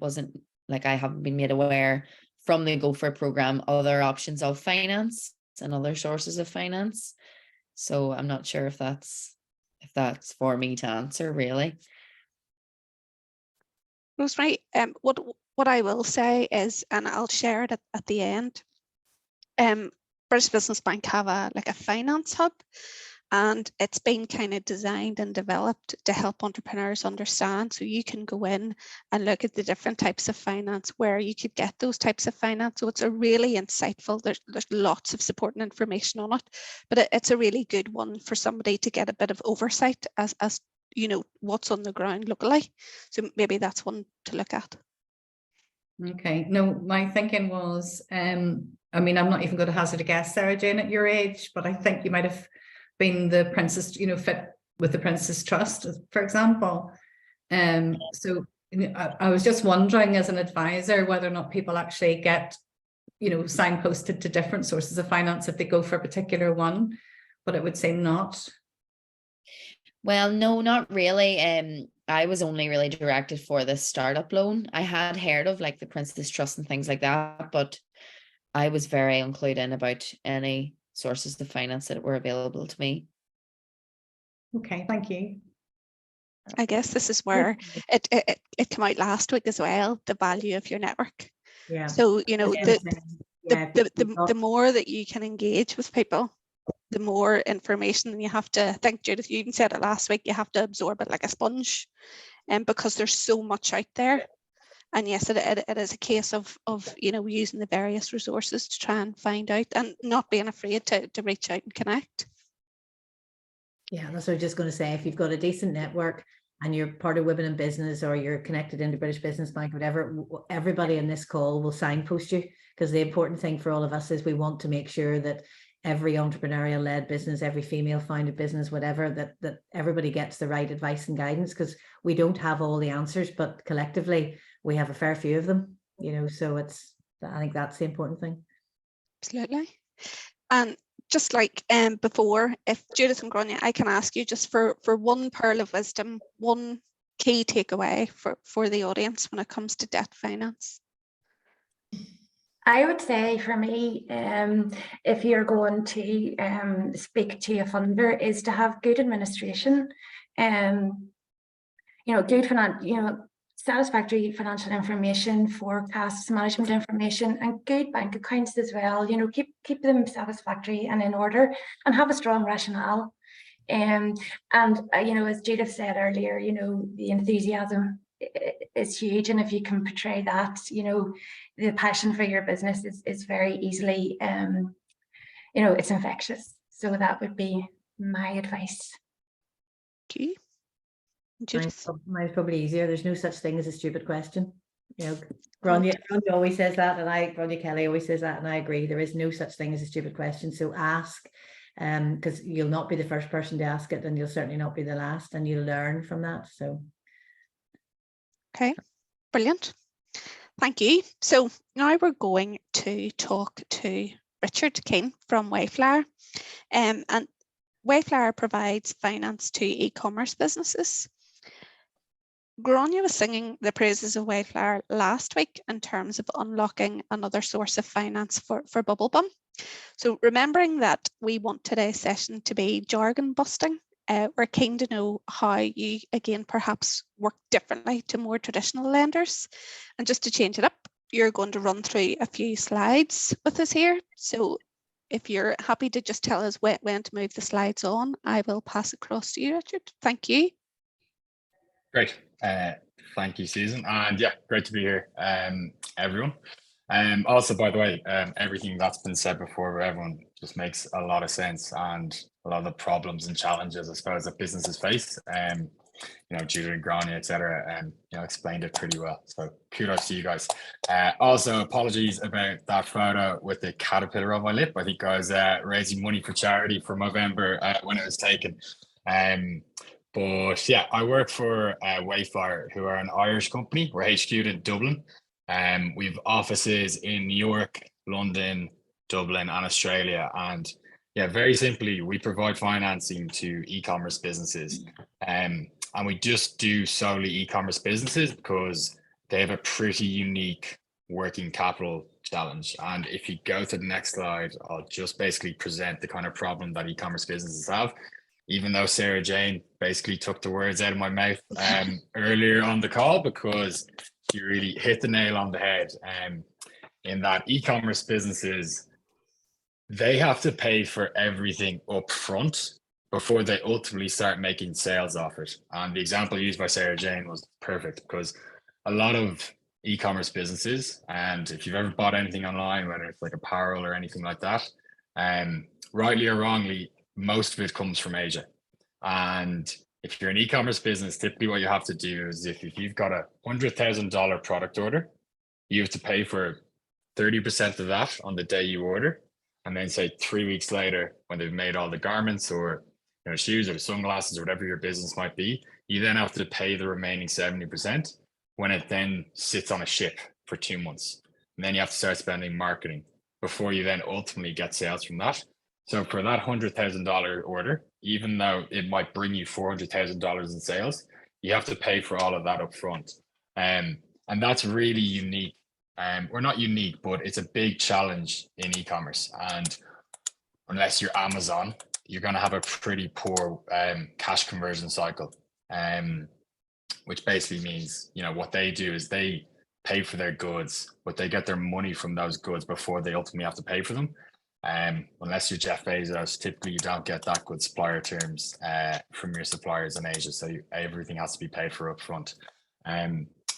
haven't been made aware from the Go For It program other options of finance and other sources of finance. So I'm not sure if that's for me to answer, really. Rosemary, what I will say is, and I'll share it at the end, British Business Bank have a finance hub, and it's been kind of designed and developed to help entrepreneurs understand. So you can go in and look at the different types of finance, where you could get those types of finance. So it's a really insightful, there's lots of support and information on it, but it's a really good one for somebody to get a bit of oversight as what's on the ground locally. So maybe that's one to look at. Okay, no, my thinking was, I'm not even going to hazard a guess, Sarah Jane, at your age, but I think you might have been the Princess, fit with the Princess Trust, for example. So I was just wondering as an advisor whether or not people actually get, signposted to different sources of finance if they go for a particular one, but it would seem not. Well, no, not really. I was only really directed for the startup loan. I had heard of like the Princess Trust and things like that, but I was very uncluded in about any sources of finance that were available to me. Okay, thank you. I guess this is where it came out last week as well, the value of your network. Yeah. So, Yeah, the more that you can engage with people, the more information you have to, I think, Judith, you even said it last week, you have to absorb it like a sponge, and because there's so much out there. And yes, it is a case of using the various resources to try and find out and not being afraid to reach out and connect. Yeah, that's what I was just going to say. If you've got a decent network and you're part of Women in Business or you're connected into British Business Bank, whatever, everybody in this call will signpost you, because the important thing for all of us is we want to make sure that every entrepreneurial led business, every female founded business, whatever, that everybody gets the right advice and guidance, because we don't have all the answers, but collectively we have a fair few of them, so I think that's the important thing. Absolutely. And just like before, if Judith and Grania, I can ask you just for one pearl of wisdom, one key takeaway for the audience when it comes to debt finance. I would say for me, if you're going to speak to a funder, is to have good administration, good satisfactory financial information, forecasts, management information, and good bank accounts as well. Keep them satisfactory and in order, and have a strong rationale. And as Judith said earlier, the enthusiasm is huge, and if you can portray that, the passion for your business is very easily, it's infectious. So that would be my advice. Okay. Mine's probably easier. There's no such thing as a stupid question. Grania always says that, and Grania Kelly always says that, and I agree. There is no such thing as a stupid question. So ask, because you'll not be the first person to ask it, and you'll certainly not be the last, and you'll learn from that. So. Okay, brilliant. Thank you. So now we're going to talk to Richard Keane from Wayflower. And Wayflower provides finance to e-commerce businesses. Grania was singing the praises of Wayflower last week in terms of unlocking another source of finance for Bubblebum. So remembering that we want today's session to be jargon busting, we're keen to know how you, again, perhaps work differently to more traditional lenders. And just to change it up, you're going to run through a few slides with us here. So if you're happy to just tell us when to move the slides on, I will pass across to you, Richard. Thank you. Great. Thank you, Susan. And yeah, great to be here, everyone. Also, by the way, everything that's been said before, everyone, just makes a lot of sense, and a lot of the problems and challenges, I suppose, that businesses face, Julie and Grania, etc., explained it pretty well. So kudos to you guys. Also, apologies about that photo with the caterpillar on my lip. I think I was raising money for charity for November when it was taken. But yeah, I work for Wayflower, who are an Irish company. We're HQ'd in Dublin. We've offices in New York, London, Dublin, and Australia. And yeah, very simply, we provide financing to e-commerce businesses. And we just do solely e-commerce businesses because they have a pretty unique working capital challenge. And if you go to the next slide, I'll just basically present the kind of problem that e-commerce businesses have. Even though Sarah Jane basically took the words out of my mouth earlier on the call, because she really hit the nail on the head. In that e-commerce businesses, they have to pay for everything up front before they ultimately start making sales off it. And the example used by Sarah Jane was perfect, because a lot of e-commerce businesses, and if you've ever bought anything online, whether it's like apparel or anything like that, rightly or wrongly, most of it comes from Asia. And if you're an e-commerce business, typically what you have to do is if you've got a $100,000 product order, you have to pay for 30% of that on the day you order. And then say 3 weeks later, when they've made all the garments or shoes or sunglasses or whatever your business might be, you then have to pay the remaining 70%. when it then sits on a ship for 2 months. And then you have to start spending marketing before you then ultimately get sales from that. So for that $100,000 order, even though it might bring you $400,000 in sales, you have to pay for all of that up front. And that's really unique. Or not unique, but it's a big challenge in e-commerce. And unless you're Amazon, you're going to have a pretty poor cash conversion cycle, which basically means, you know, what they do is they pay for their goods, but they get their money from those goods before they ultimately have to pay for them. Unless you're Jeff Bezos, typically you don't get that good supplier terms from your suppliers in Asia. So everything has to be paid for upfront.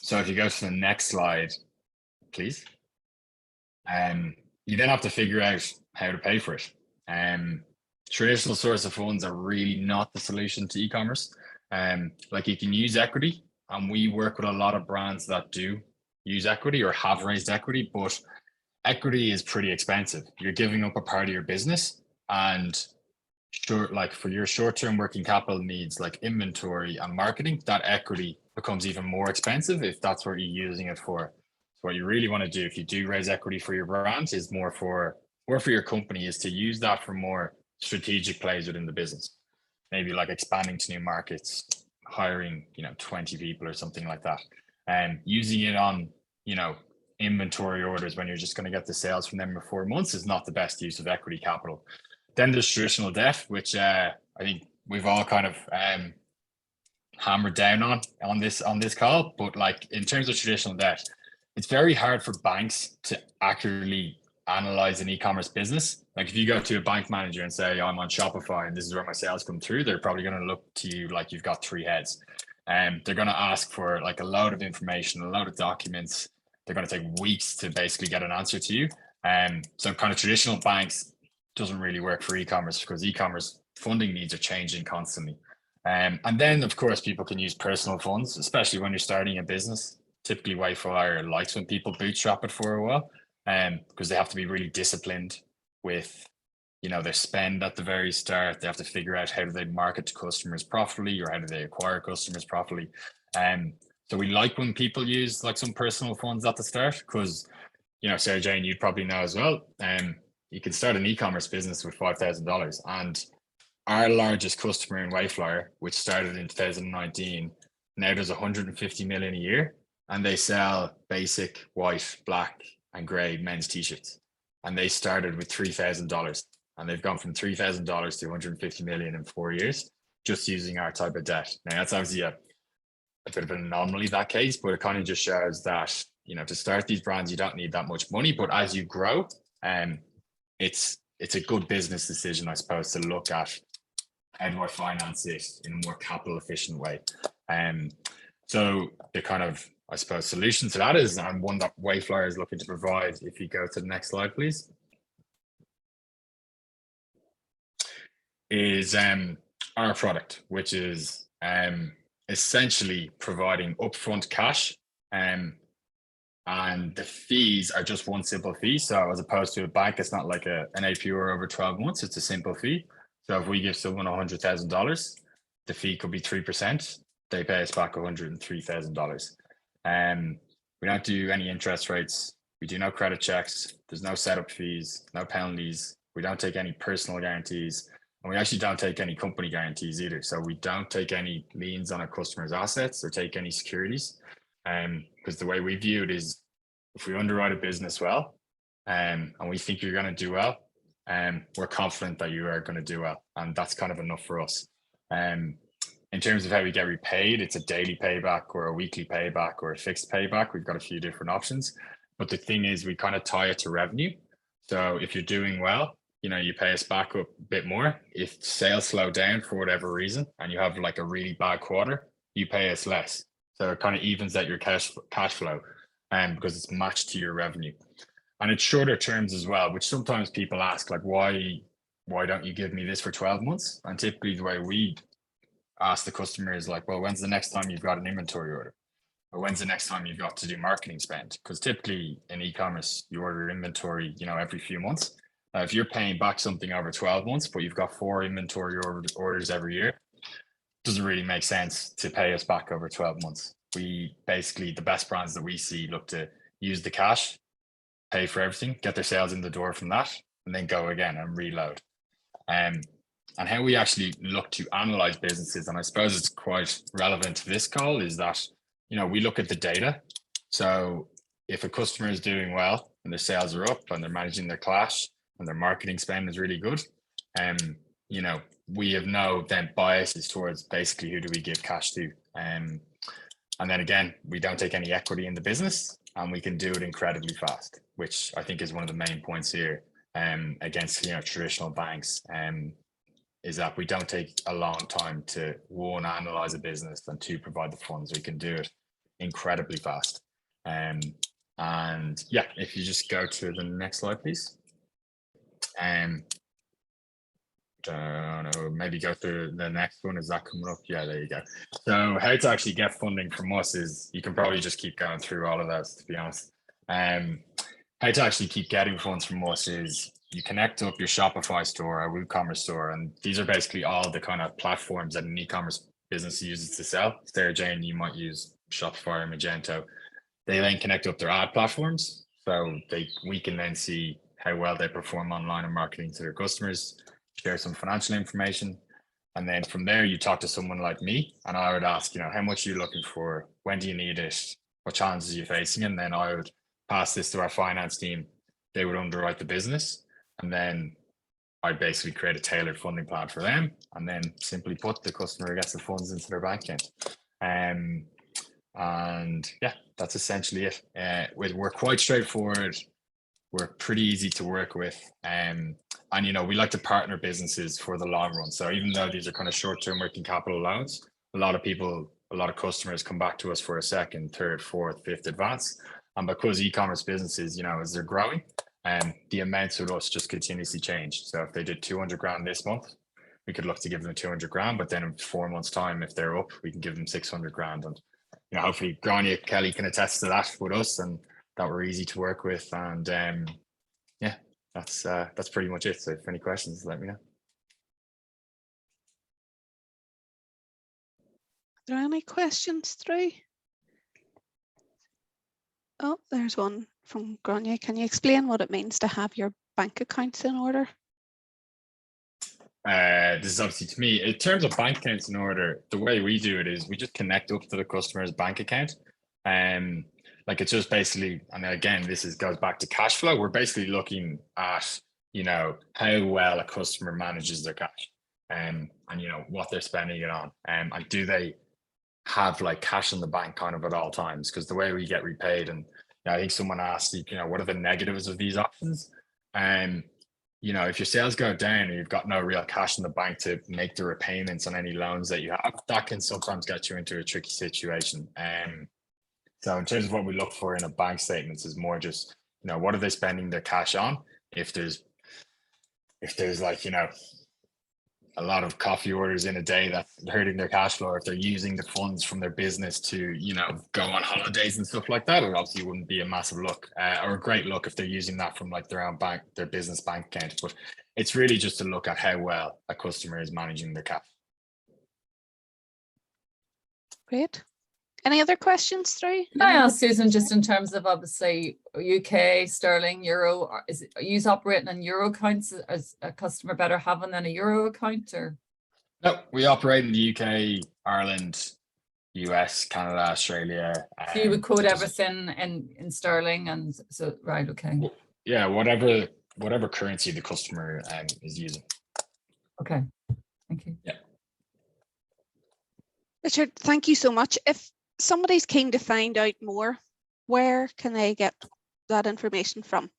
So if you go to the next slide, please. You then have to figure out how to pay for it. Traditional source of funds are really not the solution to e-commerce. Like you can use equity, and we work with a lot of brands that do use equity or have raised equity, but equity is pretty expensive. You're giving up a part of your business, and sure, like for your short-term working capital needs like inventory and marketing, that equity becomes even more expensive if that's what you're using it for. So what you really want to do if you do raise equity for your brand is more for your company is to use that for more strategic plays within the business. Maybe like expanding to new markets, hiring, 20 people or something like that. And using it on, inventory orders when you're just going to get the sales from them for 4 months is not the best use of equity capital. Then there's traditional debt, which I think we've all kind of hammered down on this call. But like in terms of traditional debt, it's very hard for banks to accurately analyze an e-commerce business. Like if you go to a bank manager and say, I'm on Shopify and this is where my sales come through, they're probably going to look to you like you've got 3 heads. And they're going to ask for like a load of information, a load of documents. They're going to take weeks to basically get an answer to you. So kind of traditional banks doesn't really work for e-commerce because e-commerce funding needs are changing constantly. And then of course people can use personal funds, especially when you're starting a business. Typically Wayflyer likes when people bootstrap it for a while, because they have to be really disciplined with their spend at the very start. They have to figure out how do they market to customers properly, or how do they acquire customers properly. So we like when people use like some personal funds at the start, because Sarah Jane, you'd probably know as well. You can start an e-commerce business with $5,000, and our largest customer in Wayflyer, which started in 2019, now does 150 million a year, and they sell basic white, black, and grey men's t-shirts, and they started with $3,000, and they've gone from $3,000 to 150 million in 4 years just using our type of debt. Now that's obviously a bit of an anomaly, that case, but it kind of just shows that to start these brands you don't need that much money, but as you grow, it's a good business decision, I suppose, to look at how do I finance it in a more capital efficient way. So the kind of, I suppose, solution to that is, and one that Wayflyer is looking to provide, if you go to the next slide, please, is our product, which is essentially providing upfront cash, and the fees are just one simple fee. So as opposed to a bank, it's not like an APR over 12 months, it's a simple fee. So if we give someone $100,000, the fee could be 3%. They pay us back $103,000. We don't do any interest rates. We do no credit checks. There's no setup fees, no penalties. We don't take any personal guarantees. And we actually don't take any company guarantees either. So we don't take any liens on our customers' assets or take any securities. Because the way we view it is, if we underwrite a business well, and we think you're going to do well, we're confident that you are going to do well. And that's kind of enough for us. In terms of how we get repaid, it's a daily payback or a weekly payback or a fixed payback. We've got a few different options. But the thing is, we kind of tie it to revenue. So if you're doing well, you pay us back up a bit more. If sales slow down for whatever reason and you have like a really bad quarter, you pay us less. So it kind of evens out your cash flow, because it's matched to your revenue. And it's shorter terms as well, which sometimes people ask, like, why don't you give me this for 12 months? And typically the way we ask the customer is like, well, when's the next time you've got an inventory order? Or when's the next time you've got to do marketing spend? Because typically in e-commerce, you order inventory, every few months. If you're paying back something over 12 months, but you've got 4 inventory orders every year, doesn't really make sense to pay us back over 12 months. we basically, the best brands that we see look to use the cash, pay for everything, get their sales in the door from that, and then go again and reload. And how we actually look to analyze businesses, and I suppose it's quite relevant to this call, is that, you know, we look at the data. So if a customer is doing well and their sales are up and they're managing their cash and their marketing spend is really good, you know, we have no then biases towards basically who do we give cash to. And then again, we don't take any equity in the business, and we can do it incredibly fast, which I think is one of the main points here against, you know, traditional banks, is that we don't take a long time to, one, analyze a business, and two, provide the funds. We can do it incredibly fast. And yeah, if you just go to the next slide, please. Don't know, maybe go to the next one. Is that coming up? Yeah, there you go. So how to actually get funding from us is, you can probably just keep going through all of those, to be honest. How to actually keep getting funds from us is you connect up your Shopify store or WooCommerce store, and these are basically all the kind of platforms that an e-commerce business uses to sell. Sarah Jane, you might use Shopify or Magento. They then connect up their ad platforms, so we can then see how well they perform online and marketing to their customers, share some financial information, and then from there you talk to someone like me, and I would ask, you know, how much are you looking for, when do you need it, what challenges are you facing, and then I would pass this to our finance team. They would underwrite the business, and then I'd basically create a tailored funding plan for them, and then simply put, the customer gets the funds into their bank account. And yeah, that's essentially it. We're quite straightforward. We're pretty easy to work with. And you know, we like to partner businesses for the long run. So even though these are kind of short-term working capital loans, a lot of customers come back to us for a second, third, fourth, fifth advance. And because e-commerce businesses, you know, as they're growing, the amounts with us just continuously change. So if they did 200 grand this month, we could look to give them 200 grand, but then in 4 months time, if they're up, we can give them 600 grand. And, you know, hopefully Grania Kelly can attest to that with us, and that we're easy to work with. And yeah, that's pretty much it. So if any questions, let me know. Are there any questions through? Oh, there's one from Grania. Can you explain what it means to have your bank accounts in order? This is obviously to me. In terms of bank accounts in order, the way we do it is we just connect up to the customer's bank account. Like it's just basically, and again, goes back to cash flow. We're basically looking at, you know, how well a customer manages their cash, and you know, what they're spending it on, and do they have like cash in the bank kind of at all times? Because the way we get repaid, and you know, I think someone asked, you know, what are the negatives of these options? You know, if your sales go down and you've got no real cash in the bank to make the repayments on any loans that you have, that can sometimes get you into a tricky situation. So in terms of what we look for in a bank statements is more just, you know, what are they spending their cash on? If there's like, you know, a lot of coffee orders in a day that's hurting their cash flow, or if they're using the funds from their business to, you know, go on holidays and stuff like that, it obviously wouldn't be a massive look or a great look if they're using that from like their own bank, their business bank account. But it's really just to look at how well a customer is managing their cash. Great. Any other questions through? Can I ask Susan, just in terms of obviously UK, sterling, euro, are you operating in euro accounts? Is a customer better having than a euro account, or? No, we operate in the UK, Ireland, US, Canada, Australia. So you would quote everything in sterling, and so, right, okay. Yeah, whatever currency the customer is using. Okay, thank you. Yeah. Richard, thank you so much. If somebody's keen to find out more, where can they get that information from?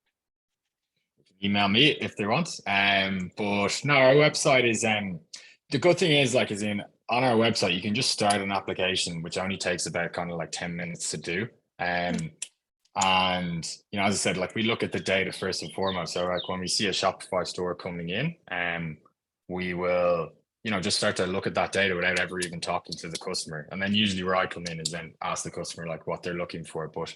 Email me if they want. But no, our website is the good thing is like on our website you can just start an application, which only takes about kind of like 10 minutes to do. And you know, as I said, like we look at the data first and foremost. So like when we see a Shopify store coming in, we will, you know, just start to look at that data without ever even talking to the customer. And then usually where I come in is then ask the customer like what they're looking for. But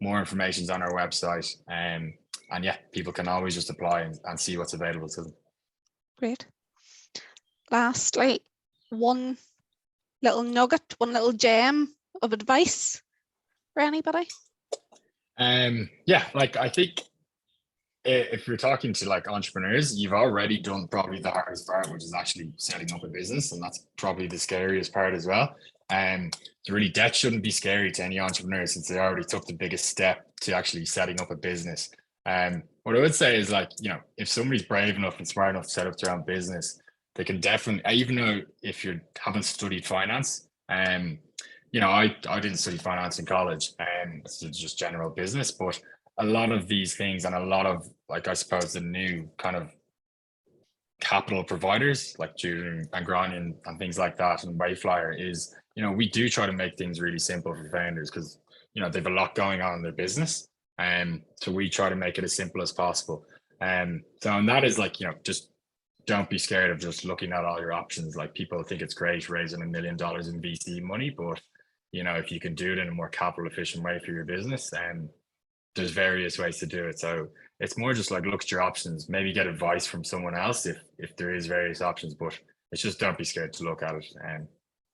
more information is on our website. And yeah, people can always just apply and see what's available to them. Great. Lastly, one little nugget, one little gem of advice for anybody? Yeah, like I think if you're talking to like entrepreneurs, you've already done probably the hardest part, which is actually setting up a business, and that's probably the scariest part as well. So really, debt shouldn't be scary to any entrepreneur since they already took the biggest step to actually setting up a business. What I would say is like, you know, if somebody's brave enough and smart enough to set up their own business, they can definitely, even though if you haven't studied finance, you know, I didn't study finance in college, and it's just general business, but a lot of these things and a lot of, like, I suppose the new kind of capital providers like Julian and Granion and things like that and Wayflyer is, you know, we do try to make things really simple for founders because, you know, they've a lot going on in their business. So we try to make it as simple as possible. And that is like, you know, just don't be scared of just looking at all your options. Like, people think it's great raising $1 million in VC money, but, you know, if you can do it in a more capital efficient way for your business, there's various ways to do it. So it's more just like, look at your options, maybe get advice from someone else if there is various options, but it's just don't be scared to look at it, and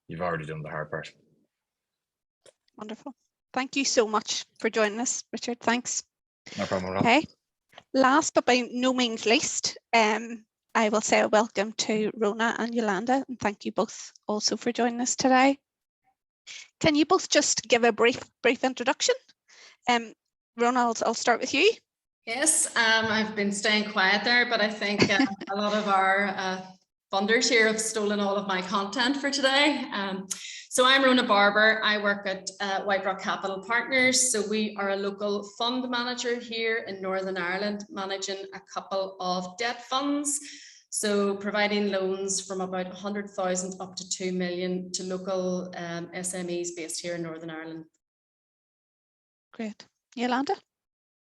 you've already done the hard part. Wonderful. Thank you so much for joining us, Richard. Thanks. No problem at all. Okay. Last but by no means least, I will say a welcome to Rona and Yolanda, and thank you both also for joining us today. Can you both just give a brief introduction? Rona, I'll start with you. Yes, I've been staying quiet there, but I think a lot of our funders here have stolen all of my content for today. So I'm Rona Barber. I work at White Rock Capital Partners. So we are a local fund manager here in Northern Ireland, managing a couple of debt funds. So providing loans from about 100,000 up to 2 million to local SMEs based here in Northern Ireland. Great. Yolanda?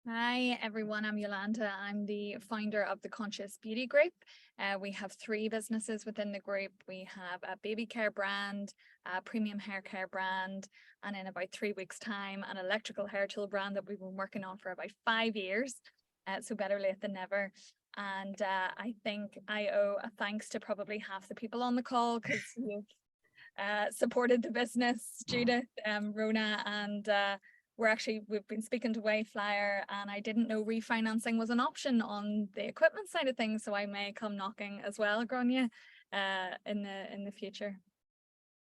Hi everyone, I'm Yolanda. I'm the founder of the Conscious Beauty Group. We have 3 businesses within the group. We have a baby care brand, a premium hair care brand, and in about 3 weeks' time, an electrical hair tool brand that we've been working on for about 5 years. So better late than never. And I think I owe a thanks to probably half the people on the call because you've supported the business, Judith, Rona, and we've been speaking to Wayflyer, and I didn't know refinancing was an option on the equipment side of things, so I may come knocking as well, Grania, in the future.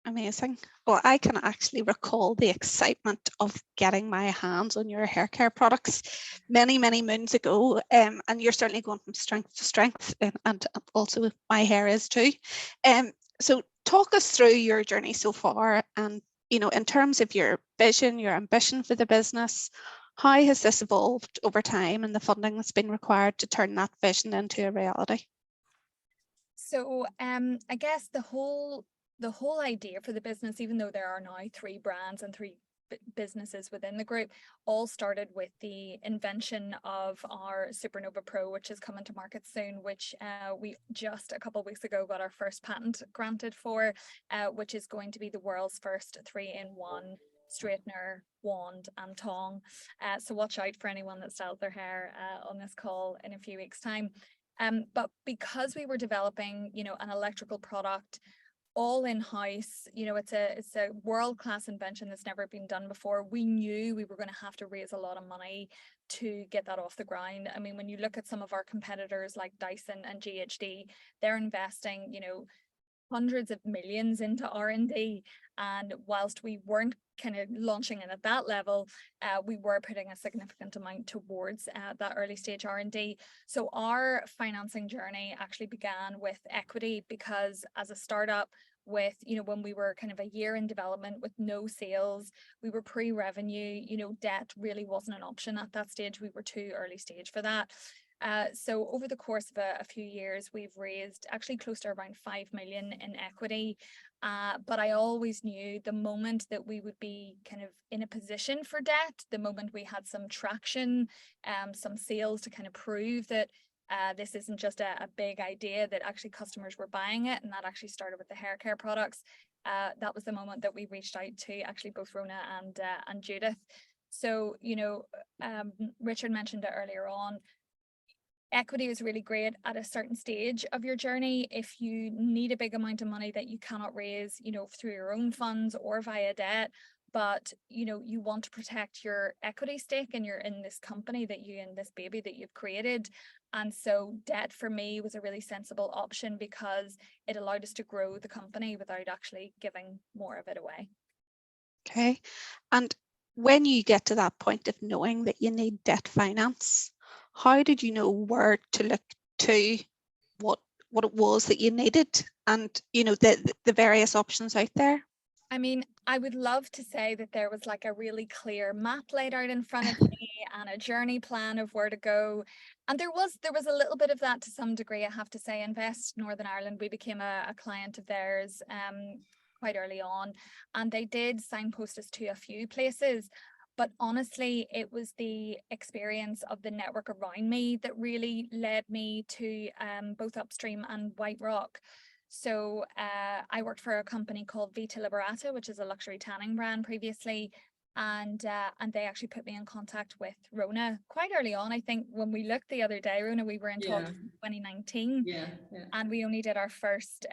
Amazing. Well, I can actually recall the excitement of getting my hands on your hair care products many moons ago, and you're certainly going from strength to strength, and also my hair is too. So talk us through your journey so far, and you know, in terms of your vision, your ambition for the business, how has this evolved over time and the funding that's been required to turn that vision into a reality? So I guess the whole idea for the business, even though there are now 3 brands and 3 businesses within the group, all started with the invention of our Supernova Pro, which is coming to market soon, which we just a couple of weeks ago got our first patent granted for, which is going to be the world's first 3-in-1 straightener, wand and tong. So watch out for anyone that styles their hair on this call in a few weeks' time. But because we were developing, you know, an electrical product all in-house, you know, it's a world-class invention that's never been done before. We knew we were going to have to raise a lot of money to get that off the ground. I mean, when you look at some of our competitors like Dyson and GHD, they're investing, you know, hundreds of millions into R&D, and whilst we weren't kind of launching in at that level, we were putting a significant amount towards that early stage R&D. So our financing journey actually began with equity, because as a startup with, you know, when we were kind of a year in development with no sales, we were pre-revenue, you know, debt really wasn't an option at that stage. We were too early stage for that. So over the course of a few years, we've raised actually close to around 5 million in equity. But I always knew the moment that we would be kind of in a position for debt, the moment we had some traction, some sales to kind of prove that this isn't just a big idea, that actually customers were buying it, and that actually started with the hair care products. That was the moment that we reached out to actually both Rona and Judith. So, you know, Richard mentioned it earlier on. Equity is really great at a certain stage of your journey. If you need a big amount of money that you cannot raise, you know, through your own funds or via debt, but you want to protect your equity stake in this company in this baby that you've created. And so debt for me was a really sensible option because it allowed us to grow the company without actually giving more of it away. Okay. And when you get to that point of knowing that you need debt finance, how did you know where to look to, what it was that you needed, and the various options out there? I mean, I would love to say that there was like a really clear map laid out in front of me and a journey plan of where to go. And there was a little bit of that to some degree, I have to say. Invest Northern Ireland, we became a client of theirs quite early on, and they did signpost us to a few places. But honestly, it was the experience of the network around me that really led me to both Upstream and White Rock. So I worked for a company called Vita Liberata, which is a luxury tanning brand previously, and they actually put me in contact with Rona quite early on. I think when we looked the other day, Rona, we were in talks in 2019, and we only did our first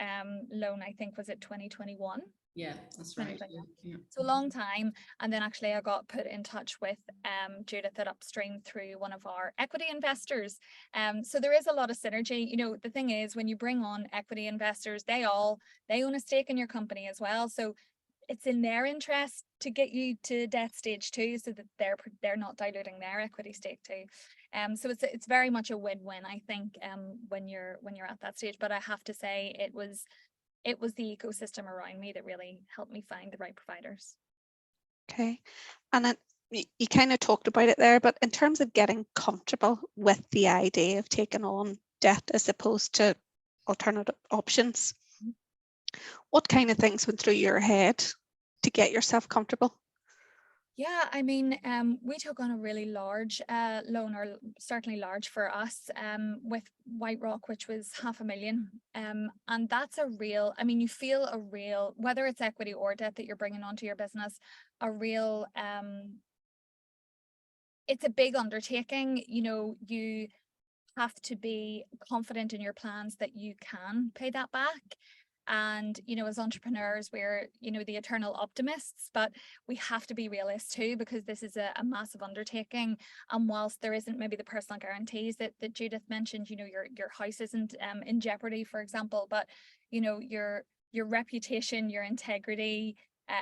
loan, I think, was it 2021? Yeah, that's right. Yeah. So a long time. And then actually I got put in touch with Judith at Upstream through one of our equity investors. So there is a lot of synergy. The thing is, when you bring on equity investors, they own a stake in your company as well. So it's in their interest to get you to debt stage 2 so that they're not diluting their equity stake too. So it's very much a win-win, I think, when you're at that stage. But I have to say it was the ecosystem around me that really helped me find the right providers. Okay. And then you kind of talked about it there, but in terms of getting comfortable with the idea of taking on debt as opposed to alternative options, what kind of things went through your head to get yourself comfortable? Yeah, I mean, we took on a really large loan, or certainly large for us, with White Rock, which was $500,000. And that's you feel a real, whether it's equity or debt that you're bringing onto your business, it's a big undertaking. You have to be confident in your plans that you can pay that back. And as entrepreneurs, we're the eternal optimists, but we have to be realists too, because this is a massive undertaking. And whilst there isn't maybe the personal guarantees that Judith mentioned, your house isn't in jeopardy, for example, but your reputation, your integrity,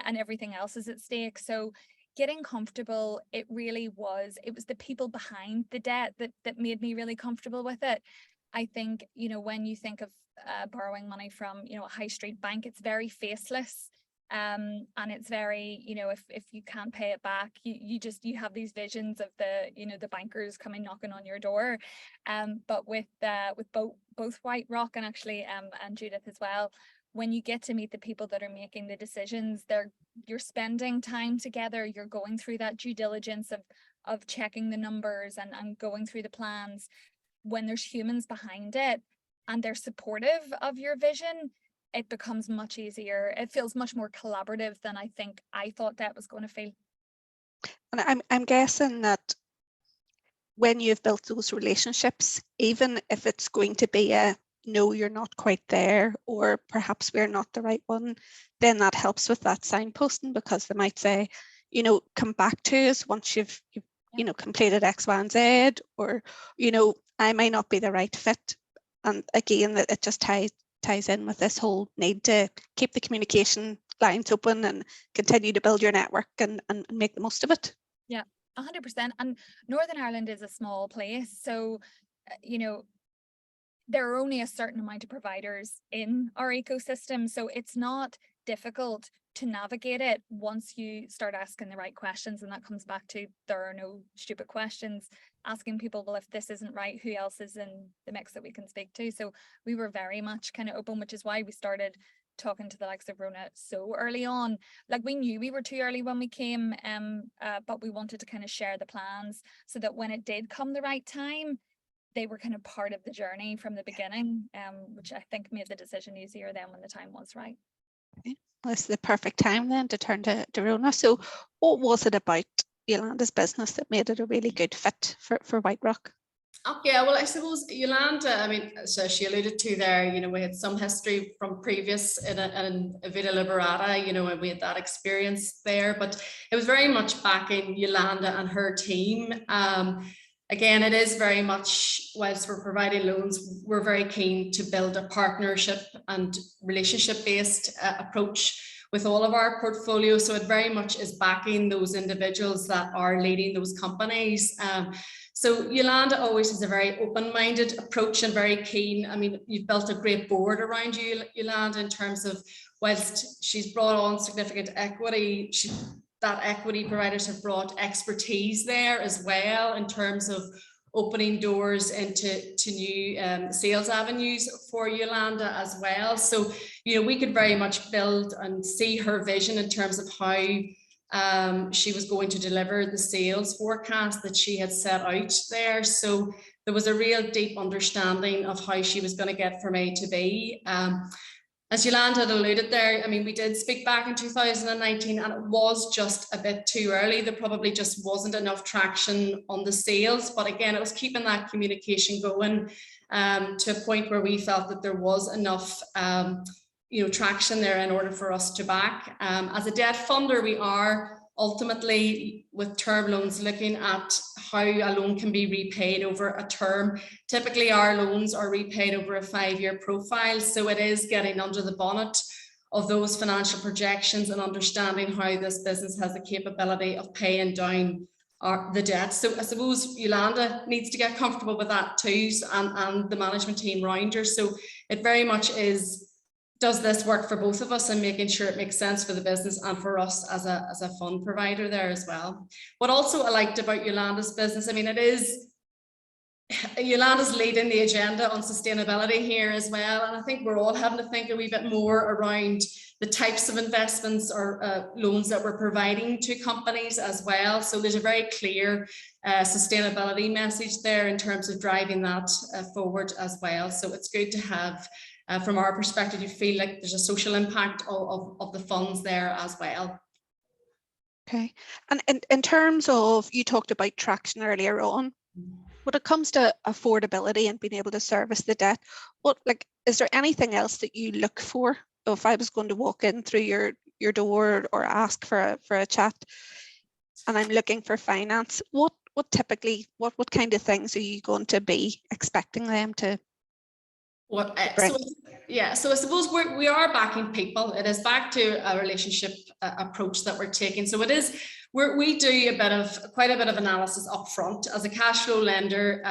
and everything else is at stake. So getting comfortable, it was the people behind the debt that made me really comfortable with it. I think, when you think of borrowing money from, a high street bank, it's very faceless. And it's very, if you can't pay it back, you have these visions of the bankers coming knocking on your door. But with both White Rock and actually and Judith as well, when you get to meet the people that are making the decisions, you're spending time together, you're going through that due diligence of checking the numbers and going through the plans. When there's humans behind it and they're supportive of your vision, it becomes much easier. It feels much more collaborative than I think I thought that was going to feel. And I'm guessing that when you've built those relationships, even if it's going to be no, you're not quite there, or perhaps we're not the right one, then that helps with that signposting, because they might say, come back to us once you've completed X, Y, and Z, or, I may not be the right fit. And again, that it just ties in with this whole need to keep the communication lines open and continue to build your network and make the most of it. Yeah, 100%. And Northern Ireland is a small place. So, there are only a certain amount of providers in our ecosystem. So it's not difficult to navigate it once you start asking the right questions. And that comes back to, there are no stupid questions. Asking people, well, if this isn't right, who else is in the mix that we can speak to? So we were very much kind of open, which is why we started talking to the likes of Rona so early on. Like, we knew we were too early when we came, but we wanted to kind of share the plans so that when it did come the right time, they were kind of part of the journey from the beginning, which I think made the decision easier then when the time was right. Okay. Well, it's the perfect time then to turn to Rona. So what was it about Yolanda's business that made it a really good fit for White Rock? Okay, well, I suppose Yolanda, I mean, so she alluded to there, you know, we had some history from previous in Vita Liberata, you know, and we had that experience there, but it was very much backing Yolanda and her team. Again, it is very much, whilst we're providing loans, we're very keen to build a partnership and relationship-based approach with all of our portfolio. So it very much is backing those individuals that are leading those companies. So Yolanda always has a very open-minded approach and very keen. I mean, you've built a great board around you, Yolanda, in terms of, whilst she's brought on significant equity, that equity providers have brought expertise there as well in terms of opening doors into new sales avenues for Yolanda as well. So, you know, we could very much build and see her vision in terms of how she was going to deliver the sales forecast that she had set out there. So there was a real deep understanding of how she was going to get from A to B. As Yolanda had alluded there, I mean, we did speak back in 2019 and it was just a bit too early. There probably just wasn't enough traction on the sales. But again, it was keeping that communication going to a point where we felt that there was enough you know, traction there in order for us to back. As a debt funder, we are ultimately with term loans looking at how a loan can be repaid over a term. Typically our loans are repaid over a 5-year profile. So it is getting under the bonnet of those financial projections and understanding how this business has the capability of paying down the debt. So I suppose Yolanda needs to get comfortable with that too, and the management team around her. So it very much is, does this work for both of us, and making sure it makes sense for the business and for us as a fund provider there as well. What also I liked about Yolanda's business, I mean, it is, Yolanda's leading the agenda on sustainability here as well. And I think we're all having to think a wee bit more around the types of investments or loans that we're providing to companies as well. So there's a very clear sustainability message there in terms of driving that forward as well. So it's good to have, from our perspective, you feel like there's a social impact of the funds there as well. Okay, and in terms of, you talked about traction earlier on, when it comes to affordability and being able to service the debt, is there anything else that you look for? If I was going to walk in through your door or ask for a chat and I'm looking for finance, what kind of things are you going to be expecting them to? So I suppose we are backing people. It is back to a relationship approach that we're taking. So it is, we do quite a bit of analysis up front as a cash flow lender.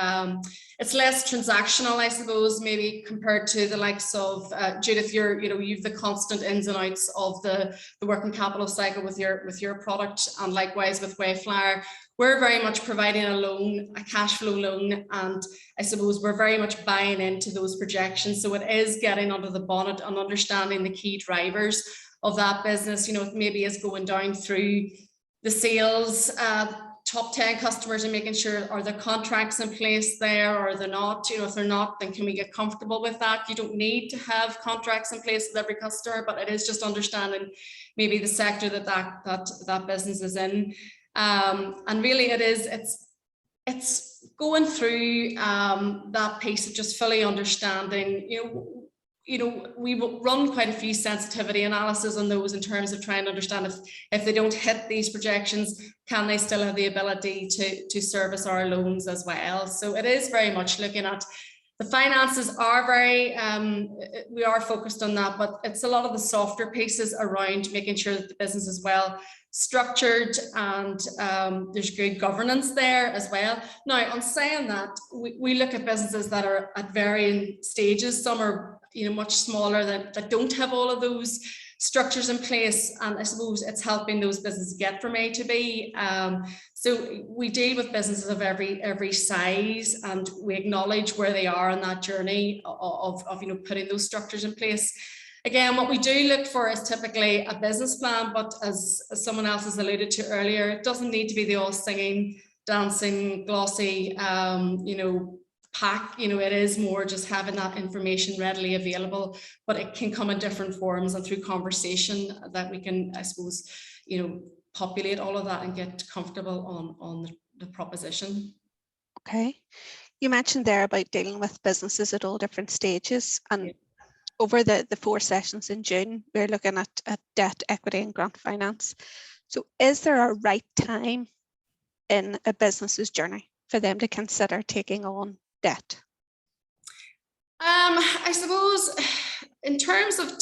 It's less transactional, I suppose, maybe compared to the likes of Judith. You've the constant ins and outs of the working capital cycle with your product, and likewise with Wayflyer. We're very much providing a loan, a cash flow loan, and I suppose we're very much buying into those projections. So it is getting under the bonnet and understanding the key drivers of that business. You know, it maybe is going down through the sales, top 10 customers, and making sure, are there contracts in place there or are they not? You know, if they're not, then can we get comfortable with that? You don't need to have contracts in place with every customer, but it is just understanding maybe the sector that business is in. And really it's going through that piece of just fully understanding, we will run quite a few sensitivity analysis on those in terms of trying to understand if they don't hit these projections, can they still have the ability to service our loans as well? So it is very much looking at the finances are very, we are focused on that, but it's a lot of the softer pieces around making sure that the business is well structured and there's good governance there as well. Now, on saying that, we look at businesses that are at varying stages. Some are much smaller that don't have all of those structures in place, and I suppose it's helping those businesses get from A to B. So we deal with businesses of every size, and we acknowledge where they are on that journey of putting those structures in place. Again, what we do look for is typically a business plan, but as someone else has alluded to earlier, it doesn't need to be the all singing, dancing, glossy, pack. It is more just having that information readily available, but it can come in different forms and through conversation that we can, I suppose, populate all of that and get comfortable on the proposition. Okay. You mentioned there about dealing with businesses at all different stages, and Yeah. over the 4 sessions in June, we're looking at debt, equity and grant finance. So is there a right time in a business's journey for them to consider taking on debt? I suppose in terms of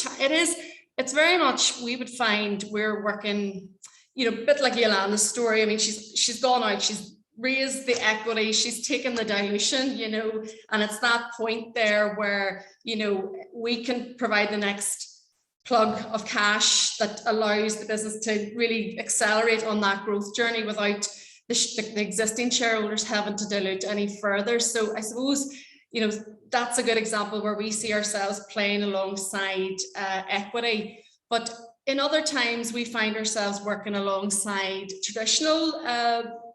it's very much, we would find we're working, you know, a bit like Yolanda's story. I mean, she's gone out, she's raised the equity, she's taken the dilution, you know, and it's that point there where, you know, we can provide the next plug of cash that allows the business to really accelerate on that growth journey without the existing shareholders having to dilute any further. So I suppose, you know, that's a good example where we see ourselves playing alongside equity. But in other times, we find ourselves working alongside traditional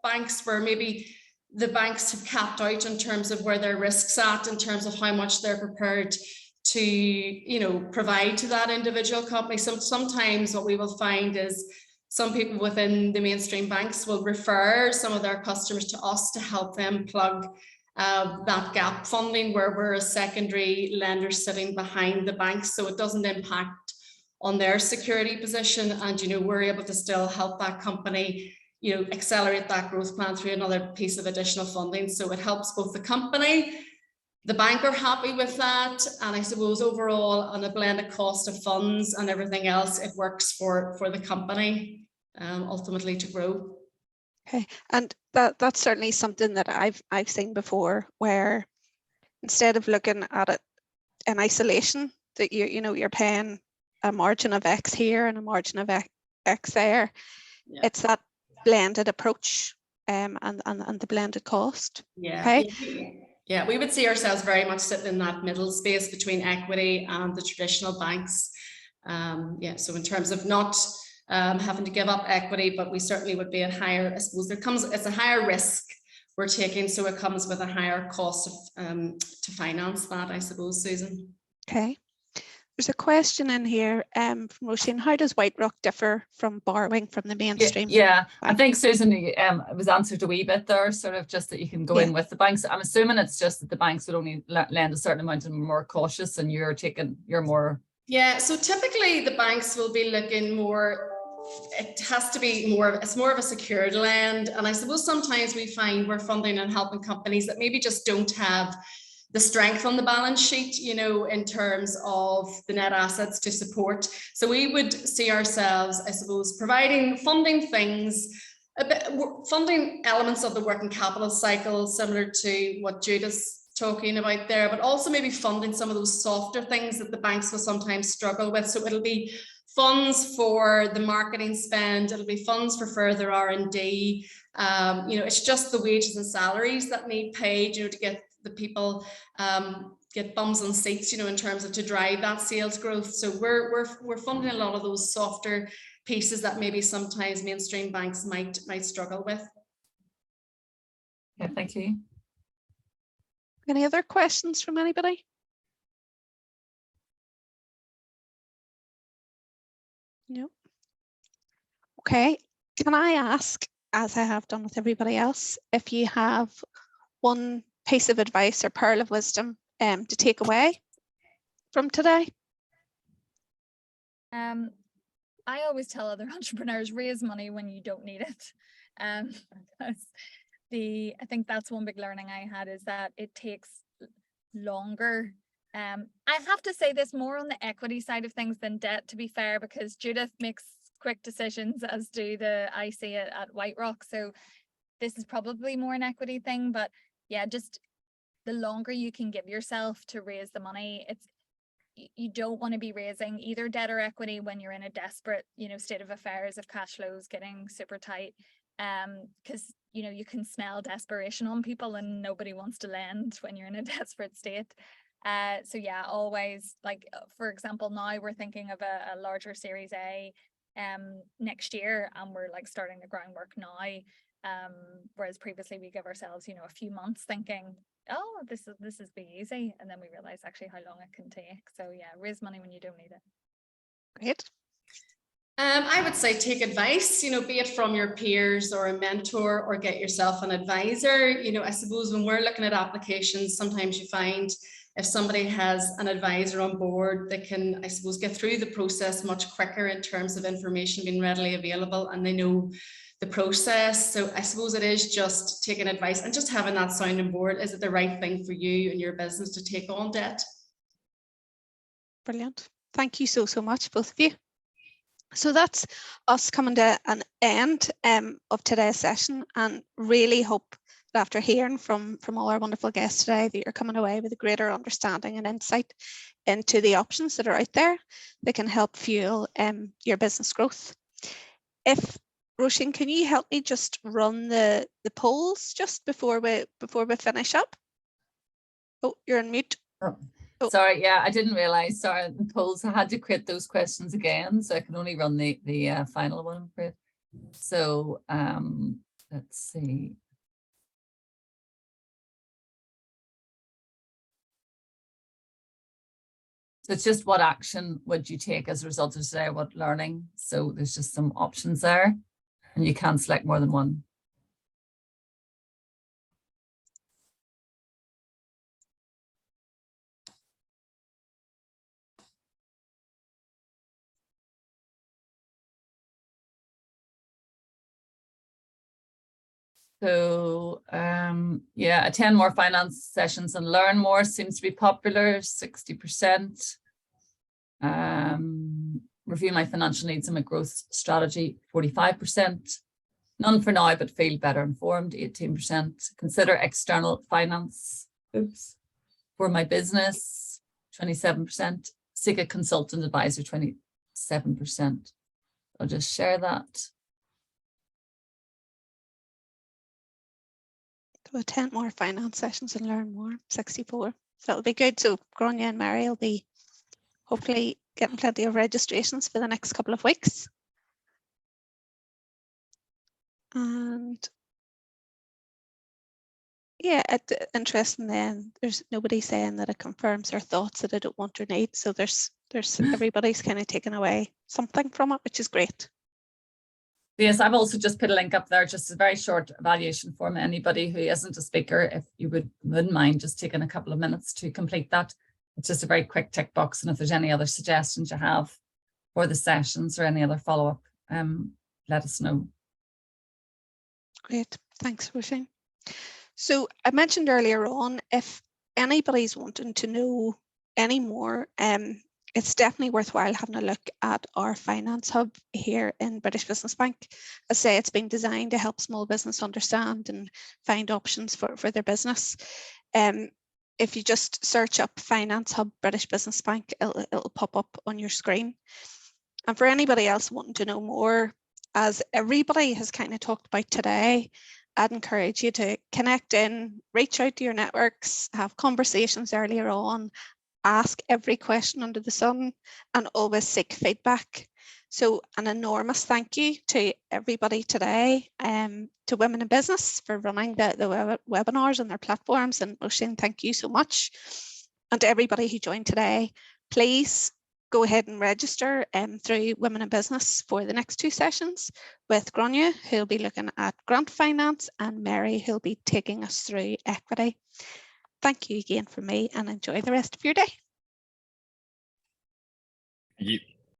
banks, where maybe the banks have capped out in terms of where their risks at, in terms of how much they're prepared to, you know, provide to that individual company. So sometimes what we will find is some people within the mainstream banks will refer some of their customers to us to help them plug that gap funding, where we're a secondary lender sitting behind the banks, so it doesn't impact on their security position, and, you know, we're able to still help that company, you know, accelerate that growth plan through another piece of additional funding. So it helps both the company, the bank are happy with that, and I suppose overall on a blended cost of funds and everything else, it works for the company ultimately to grow. Okay, and that's certainly something that I've seen before, where instead of looking at it in isolation, that you know you're paying a margin of X here and a margin of X there. Yeah. It's that blended approach and the blended cost. Yeah. Okay. Yeah, we would see ourselves very much sitting in that middle space between equity and the traditional banks. Yeah, so in terms of not having to give up equity, but we certainly would be at higher, I suppose it's a higher risk we're taking, so it comes with a higher cost of to finance that, I suppose, Susan. Okay. There's a question in here from Roisin. How does White Rock differ from borrowing from the mainstream? Yeah, I bank? think, Susan, it was answered a wee bit there, sort of just that you can go in with the banks. I'm assuming it's just that the banks would only lend a certain amount and more cautious, and you're more. Yeah, so typically the banks will be looking more, it has to be more, it's more of a secured lend. And I suppose sometimes we find we're funding and helping companies that maybe just don't have the strength on the balance sheet, you know, in terms of the net assets to support. So we would see ourselves, I suppose, providing funding things, a bit, funding elements of the working capital cycle, similar to what Judith's talking about there, but also maybe funding some of those softer things that the banks will sometimes struggle with. So it'll be funds for the marketing spend, it'll be funds for further R&D. You know, it's just the wages and salaries that need paid, you know, to get the people get bums on seats, you know, in terms of to drive that sales growth. So we're funding a lot of those softer pieces that maybe sometimes mainstream banks might struggle with. Yeah, thank you. Any other questions from anybody? No. Okay. Can I ask, as I have done with everybody else, if you have one piece of advice or pearl of wisdom to take away from today? I always tell other entrepreneurs, raise money when you don't need it. Because I think that's one big learning I had, is that it takes longer. I have to say this more on the equity side of things than debt, to be fair, because Judith makes quick decisions, as do I see it at White Rock. So this is probably more an equity thing, but yeah, just the longer you can give yourself to raise the money, you don't want to be raising either debt or equity when you're in a desperate, you know, state of affairs, if cash flow is getting super tight, because, you know, you can smell desperation on people and nobody wants to lend when you're in a desperate state. So yeah, always, like, for example, now we're thinking of a larger Series A next year, and we're like starting the groundwork now. Whereas previously we give ourselves, you know, a few months thinking, oh, this is be easy, and then we realize actually how long it can take. So yeah, raise money when you don't need it. Great. I would say take advice, be it from your peers or a mentor, or get yourself an advisor. I suppose when we're looking at applications, sometimes you find if somebody has an advisor on board, they can, I suppose, get through the process much quicker in terms of information being readily available, and they know the process. So I suppose it is just taking advice and just having that sounding board. Is it the right thing for you and your business to take on debt? Brilliant. Thank you so much, both of you. So that's us coming to an end of today's session, and really hope that after hearing from all our wonderful guests today that you're coming away with a greater understanding and insight into the options that are out there that can help fuel your business growth. If Roisin, can you help me just run the polls just before we finish up? Oh, you're on mute. Oh. Sorry, yeah, I didn't realize. Sorry, the polls. I had to create those questions again, so I can only run the final one for it. So let's see. So it's just what action would you take as a result of today? What learning? So there's just some options there, and you can select more than one. So yeah, attend more finance sessions and learn more seems to be popular, 60%. Review my financial needs and my growth strategy, 45%. None for now, but feel better informed, 18%. Consider external finance for my business, 27%. Seek a consultant advisor, 27%. I'll just share that. To attend more finance sessions and learn more, 64. So it'll be good. So Grania and Mary will be hopefully getting plenty of registrations for the next couple of weeks. And yeah, interesting then, there's nobody saying that it confirms their thoughts that I don't want or need. So there's everybody's kind of taken away something from it, which is great. Yes, I've also just put a link up there, just a very short evaluation form. Anybody who isn't a speaker, if you wouldn't mind just taking a couple of minutes to complete that. It's just a very quick tick box. And if there's any other suggestions you have for the sessions or any other follow-up, let us know. Great, thanks, Roisin. So I mentioned earlier on, if anybody's wanting to know any more, it's definitely worthwhile having a look at our finance hub here in British Business Bank. As I say, it's been designed to help small business understand and find options for their business. If you just search up Finance Hub British Business Bank, it'll pop up on your screen. And for anybody else wanting to know more, as everybody has kind of talked about today, I'd encourage you to connect in, reach out to your networks, have conversations earlier on, ask every question under the sun, and always seek feedback. So an enormous thank you to everybody today, to Women in Business for running the webinars on their platforms, and Roisin, thank you so much. And to everybody who joined today, please go ahead and register through Women in Business for the next two sessions with Grania, who'll be looking at grant finance, and Mary, who'll be taking us through equity. Thank you again from me, and enjoy the rest of your day. Thank you.